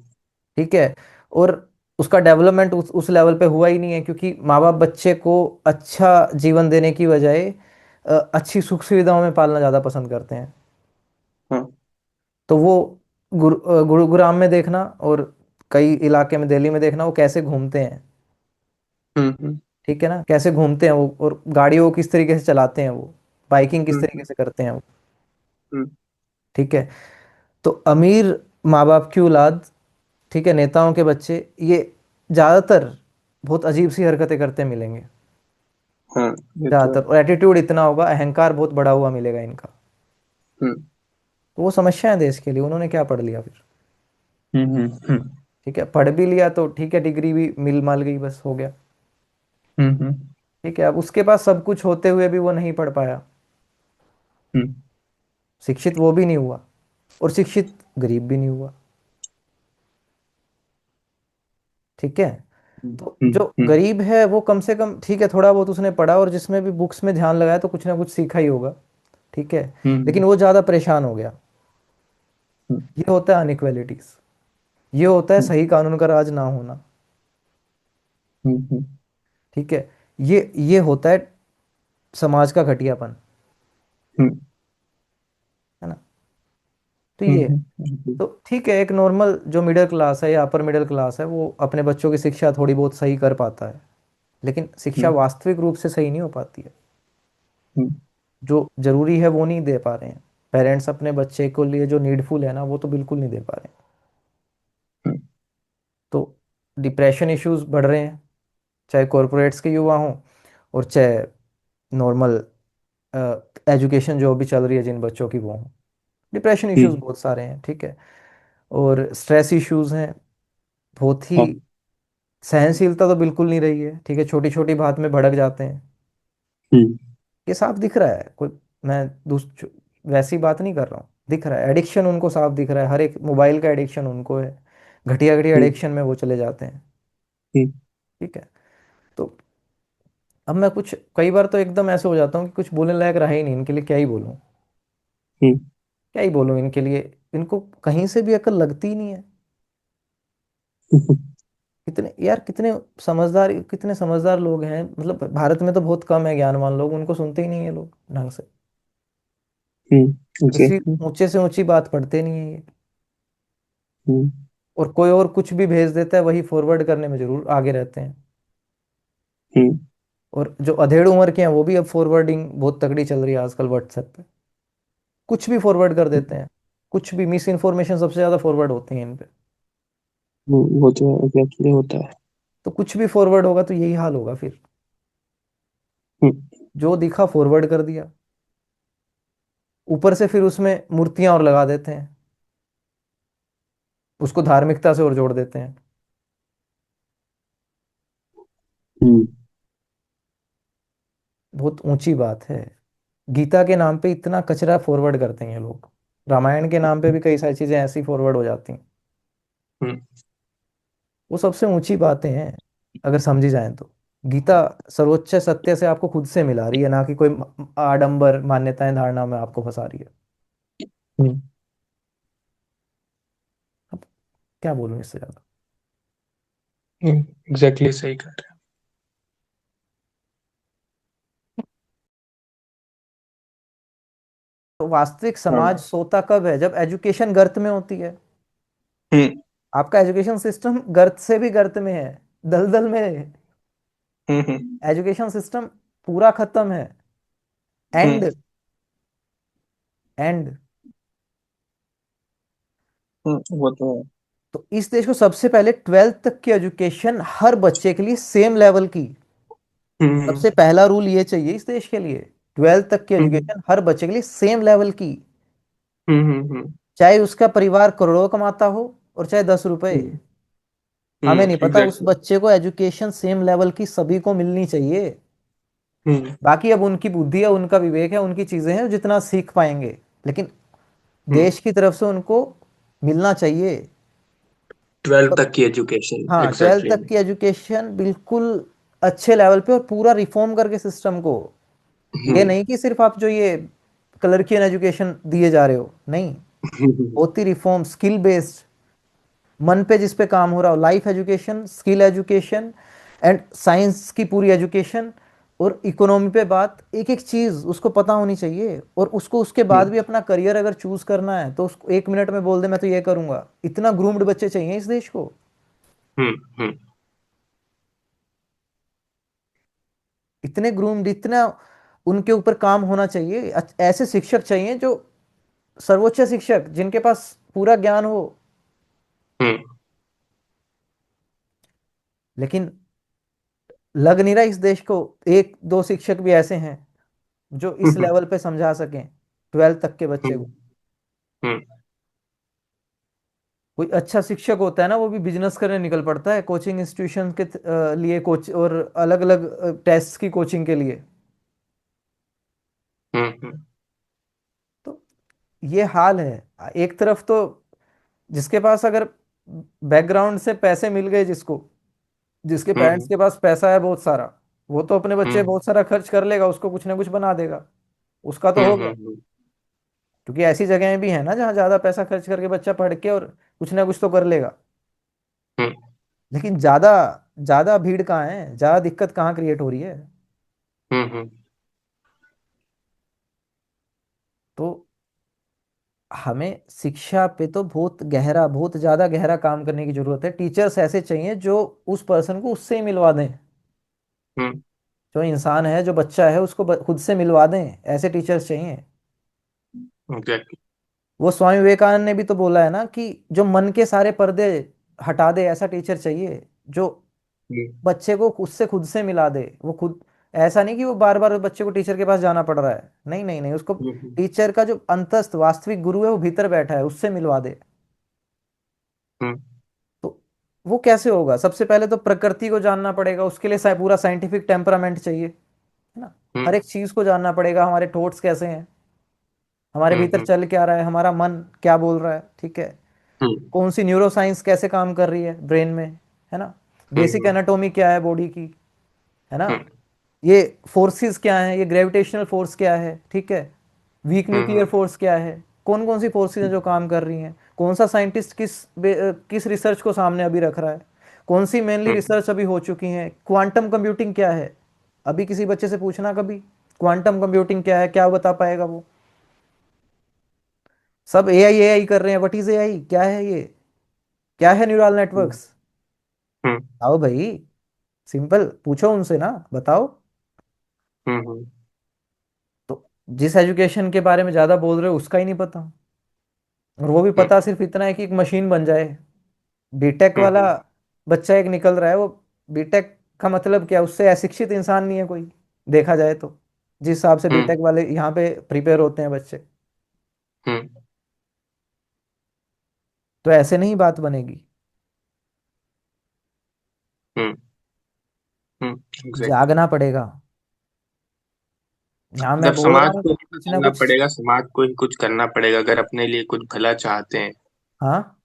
ठीक है। और उसका डेवलपमेंट उस लेवल पे हुआ ही नहीं है, क्योंकि माँ बाप बच्चे को अच्छा जीवन देने की बजाय अच्छी सुख सुविधाओं में पालना ज्यादा पसंद करते हैं।
हाँ।
तो वो गुरुग्राम में देखना, और कई इलाके में दिल्ली में देखना वो कैसे घूमते हैं।
हम्म।
ठीक है ना, कैसे घूमते हैं वो, और गाड़ी वो किस तरीके से चलाते हैं वो, बाइकिंग किस तरीके
हम्म।
से करते हैं वो।
हम्म।
ठीक है। तो अमीर माँ बाप की औलाद, ठीक है, नेताओं के बच्चे, ये ज्यादातर बहुत अजीब सी हरकतें करते मिलेंगे।
हाँ ये तो है।
ज्यादातर, और एटीट्यूड इतना होगा, अहंकार बहुत बढ़ा हुआ मिलेगा इनका।
हम्म।
तो वो समस्या है देश के लिए, उन्होंने क्या पढ़ लिया फिर।
हम्म।
ठीक है, पढ़ भी लिया तो ठीक है, डिग्री भी मिल माल गई, बस हो गया।
हम्म।
ठीक है, अब उसके पास सब कुछ होते हुए भी वो नहीं पढ़ पाया,
हम्म।
शिक्षित वो भी नहीं हुआ, और शिक्षित गरीब भी नहीं हुआ। ठीक है, तो जो
हम्म।
गरीब है वो कम से कम ठीक है, थोड़ा बहुत उसने पढ़ा, और जिसमें भी बुक्स में ध्यान लगाया तो कुछ ना कुछ सीखा ही होगा। ठीक है, लेकिन
हम्म।
वो ज़्यादा परेशान हो गया।
हम्म।
ये होता है अनइक्वेलिटीज, ये होता है सही कानून का राज ना होना।
हम्म।
ठीक है, ये होता है समाज का घटियापन,
हम्म।
है ना। तो ये है। तो ठीक है, एक नॉर्मल जो मिडिल क्लास है या अपर मिडिल क्लास है वो अपने बच्चों की शिक्षा थोड़ी बहुत सही कर पाता है, लेकिन शिक्षा
हम्म।
वास्तविक रूप से सही नहीं हो पाती है।
हम्म।
जो जरूरी है वो नहीं दे पा रहे हैं पेरेंट्स अपने बच्चे को लिए, जो नीडफुल है ना वो तो बिल्कुल नहीं दे पा रहे हैं। तो डिप्रेशन इश्यूज बढ़ रहे हैं, चाहे कॉरपोरेट्स के युवा हों और चाहे नॉर्मल एजुकेशन जो भी चल रही है जिन बच्चों की वो हों, डिप्रेशन इश्यूज
हम्म।
बहुत सारे हैं। ठीक है, और स्ट्रेस इश्यूज हैं बहुत ही,
हाँ।
सहनशीलता तो बिल्कुल नहीं रही है। ठीक है, छोटी छोटी बात में भड़क जाते हैं,
हम्म।
ये साफ दिख रहा है। कोई, मैं वैसी बात नहीं कर रहा हूँ, दिख रहा है एडिक्शन उनको साफ दिख रहा है, हर एक मोबाइल का एडिक्शन उनको है, घटिया घटिया
हम्म।
एडिक्शन में वो चले जाते हैं।
हम्म।
ठीक है, तो अब मैं कुछ कई बार तो एकदम ऐसे हो जाता हूँ कि कुछ बोलने लायक रहा ही नहीं, इनके लिए क्या ही बोलूँ,
हम्म।
क्या ही बोलूँ इनके लिए, इनको कहीं से भी अकल लगती ही नहीं है। कितने यार, कितने समझदार लोग हैं, मतलब भारत में तो बहुत कम है ज्ञानवान लोग, उनको सुनते ही नहीं है लोग ढंग से, किसी
एग्जैक्टली।
ऊंचे से ऊंची बात पढ़ते नहीं है ये,
हम्म।
और कोई और कुछ भी भेज देता है वही फॉरवर्ड करने में जरूर आगे रहते हैं।
हम्म।
और जो अधेड़ उम्र के हैं वो भी अब फॉरवर्डिंग बहुत तगड़ी चल रही है आजकल व्हाट्सएप पे, कुछ भी फॉरवर्ड कर देते हैं, कुछ भी मिस इन्फॉर्मेशन सबसे ज्यादा फॉरवर्ड होती है इन पे।
वो तो एग्जैक्टली होता है।
तो कुछ भी फॉरवर्ड होगा तो यही हाल होगा फिर,
हम्म।
जो दिखा फॉरवर्ड कर दिया, ऊपर से फिर उसमें मूर्तियां और लगा देते हैं, उसको धार्मिकता से और जोड़ देते हैं।
हम्म।
बहुत ऊंची बात है, गीता के नाम पे इतना कचरा फॉरवर्ड करते हैं ये लोग, रामायण के नाम पे भी कई सारी चीजें ऐसी फॉरवर्ड हो जाती हैं।
हम्म।
वो सबसे ऊंची बातें हैं अगर समझी जाए तो। गीता सर्वोच्च सत्य से आपको खुद से मिला रही है, ना कि कोई आडंबर मान्यताएं धारणा में आपको फंसा रही है।
हम्म।
अब क्या बोलूं इससे ज्यादा।
एग्जैक्टली सही कह रहे
तो वास्तविक
हैं।
समाज सोता कब है, जब एजुकेशन गर्त में होती है।
हम्म।
आपका एजुकेशन सिस्टम गर्त से भी गर्त में है, दलदल में है।
हम्म।
एजुकेशन सिस्टम पूरा खत्म है, एंड,
हम्म।
एंड।
वो तो है।
तो इस देश को सबसे पहले 12th तक की एजुकेशन हर बच्चे के लिए सेम लेवल की,
हम्म।
सबसे पहला रूल ये चाहिए इस देश के लिए, 12th तक की
हम्म।
एजुकेशन हर बच्चे के लिए सेम लेवल की,
हम्म।
चाहे उसका परिवार करोड़ों कमाता हो और चाहे 10 रुपए। हमें नहीं पता, उस
एग्जैक्टली।
बच्चे को एजुकेशन सेम लेवल की सभी को मिलनी चाहिए।
हम्म।
बाकी अब उनकी बुद्धि है, उनका विवेक है, उनकी चीजें हैं जितना सीख पाएंगे, लेकिन
हम्म।
देश की तरफ से उनको मिलना चाहिए।
12th तक की एजुकेशन
हाँ, 12th
एग्जैक्टली।
तक की एजुकेशन बिल्कुल अच्छे लेवल पे, और पूरा रिफॉर्म करके सिस्टम को, ये
हम्म।
नहीं कि सिर्फ आप जो ये क्लर्कियन एजुकेशन दिए जा रहे हो, नहीं, होती रिफॉर्म स्किल बेस्ड, मन पे जिस पे काम हो रहा हो, life education, skill education, and science की पूरी एजुकेशन, और इकोनॉमी पे बात, एक एक चीज उसको पता होनी चाहिए, और उसको उसके बाद भी अपना करियर अगर चूज करना है तो उसको 1 मिनट में बोल दे मैं तो ये करूंगा। इतना ग्रूम्ड बच्चे चाहिए इस देश को,
हम्म।
इतने ग्रूम्ड, इतना उनके ऊपर काम होना चाहिए, ऐसे शिक्षक चाहिए जो सर्वोच्च शिक्षक जिनके पास पूरा ज्ञान हो।
हम्म।
लेकिन लग नहीं रहा इस देश को, एक दो शिक्षक भी ऐसे हैं जो इस
हम्म।
लेवल पे समझा सकें 12th तक के बच्चे को।
हम्म। हम्म।
कोई अच्छा शिक्षक होता है ना, वो भी बिजनेस करने निकल पड़ता है कोचिंग इंस्टीट्यूशन के लिए, कोच और अलग अलग टेस्ट की कोचिंग के लिए।
हम्म।
तो ये हाल है। एक तरफ तो जिसके पास अगर बैकग्राउंड से पैसे मिल गए, जिसको, जिसके पेरेंट्स
हम्म।
के पास पैसा है बहुत सारा, वो तो अपने बच्चे
हम्म।
बहुत सारा खर्च कर लेगा, उसको कुछ ना कुछ बना देगा, उसका तो हो गया।
हम्म।
क्योंकि ऐसी जगहें भी है ना जहाँ ज्यादा पैसा खर्च करके बच्चा पढ़ के और कुछ ना कुछ तो कर लेगा।
हम्म।
लेकिन ज्यादा ज्यादा भीड़ कहाँ है, ज्यादा दिक्कत कहाँ क्रिएट हो रही है?
हम्म।
तो हमें शिक्षा पे तो बहुत गहरा, बहुत ज्यादा गहरा काम करने की जरूरत है। टीचर्स ऐसे चाहिए जो उस पर्सन को उससे ही मिलवा दें।
हम्म।
जो इंसान है, जो बच्चा है, उसको खुद से मिलवा दें, ऐसे टीचर्स चाहिए।
एग्जैक्टली।
वो स्वामी विवेकानंद ने भी तो बोला है ना कि जो मन के सारे पर्दे हटा दे, ऐसा टीचर चाहिए जो
हम्म।
बच्चे को उससे खुद से मिला दे। वो खुद, ऐसा नहीं कि वो बार बार बच्चे को टीचर के पास जाना पड़ रहा है, नहीं नहीं नहीं, उसको
हम्म।
टीचर का जो अंतस्थ वास्तविक गुरु है वो भीतर बैठा है, उससे मिलवा दे।
हम्म।
तो वो कैसे होगा? सबसे पहले तो प्रकृति को जानना पड़ेगा, उसके लिए पूरा साइंटिफिक टेम्परामेंट चाहिए, है ना। हर
हम्म।
एक चीज को जानना पड़ेगा, हमारे थॉट्स कैसे हैं, हमारे भीतर
हम्म।
चल क्या रहा है, हमारा मन क्या बोल रहा है, ठीक है।
हम्म।
कौन सी न्यूरो साइंस कैसे काम कर रही है ब्रेन में, है ना। बेसिक
हम्म।
एनाटॉमी क्या है बॉडी की, है ना।
हम्म।
ये फोर्सेस क्या है, ये ग्रेविटेशनल फोर्स क्या है, ठीक है। वीक न्यूक्लियर
हम्म।
फोर्स क्या है, कौन कौन सी फोर्सेस हैं जो काम कर रही हैं, कौन सा साइंटिस्ट किस रिसर्च को सामने अभी रख रहा है, कौन सी मेनली
हम्म।
रिसर्च अभी हो चुकी हैं, क्वांटम कंप्यूटिंग क्या है। अभी किसी बच्चे से पूछना कभी क्वांटम कंप्यूटिंग क्या है, क्या बता पाएगा वो? सब एआई कर रहे हैं, व्हाट इज एआई, क्या है ये, क्या है न्यूरल नेटवर्क्स?
हम्म।
आओ भाई, सिंपल पूछो उनसे ना, बताओ।
हम्म।
तो जिस एजुकेशन के बारे में ज्यादा बोल रहे हो उसका ही नहीं पता, और वो भी पता सिर्फ इतना है कि एक मशीन बन जाए। बीटेक वाला
हम्म।
बच्चा एक निकल रहा है, वो बीटेक का मतलब क्या, उससे अशिक्षित इंसान नहीं है कोई, देखा जाए तो, जिस हिसाब से
हम्म।
बीटेक वाले यहाँ पे प्रिपेयर होते हैं बच्चे।
हम्म।
तो ऐसे नहीं बात बनेगी।
हम्म। एग्जैक्टली।
जागना पड़ेगा। यहाँ मैं
मतलब
बोल रहा
समाज
हूँ
को ही
कुछ ना
बदलना
कुछ।
पड़ेगा, समाज को ही कुछ करना पड़ेगा अगर अपने लिए कुछ भला चाहते हैं।
हाँ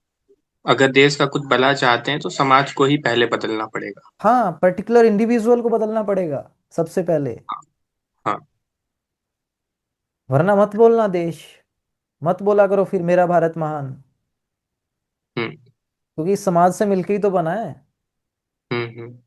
अगर देश का कुछ भला चाहते हैं तो समाज को ही पहले बदलना पड़ेगा।
हाँ, पर्टिकुलर इंडिविजुअल को बदलना पड़ेगा सबसे पहले।
हाँ।
वरना मत बोलना देश, मत बोला करो फिर मेरा भारत महान,
हम्म।
क्योंकि इस समाज से मिलके ही तो बना है।
हम्म।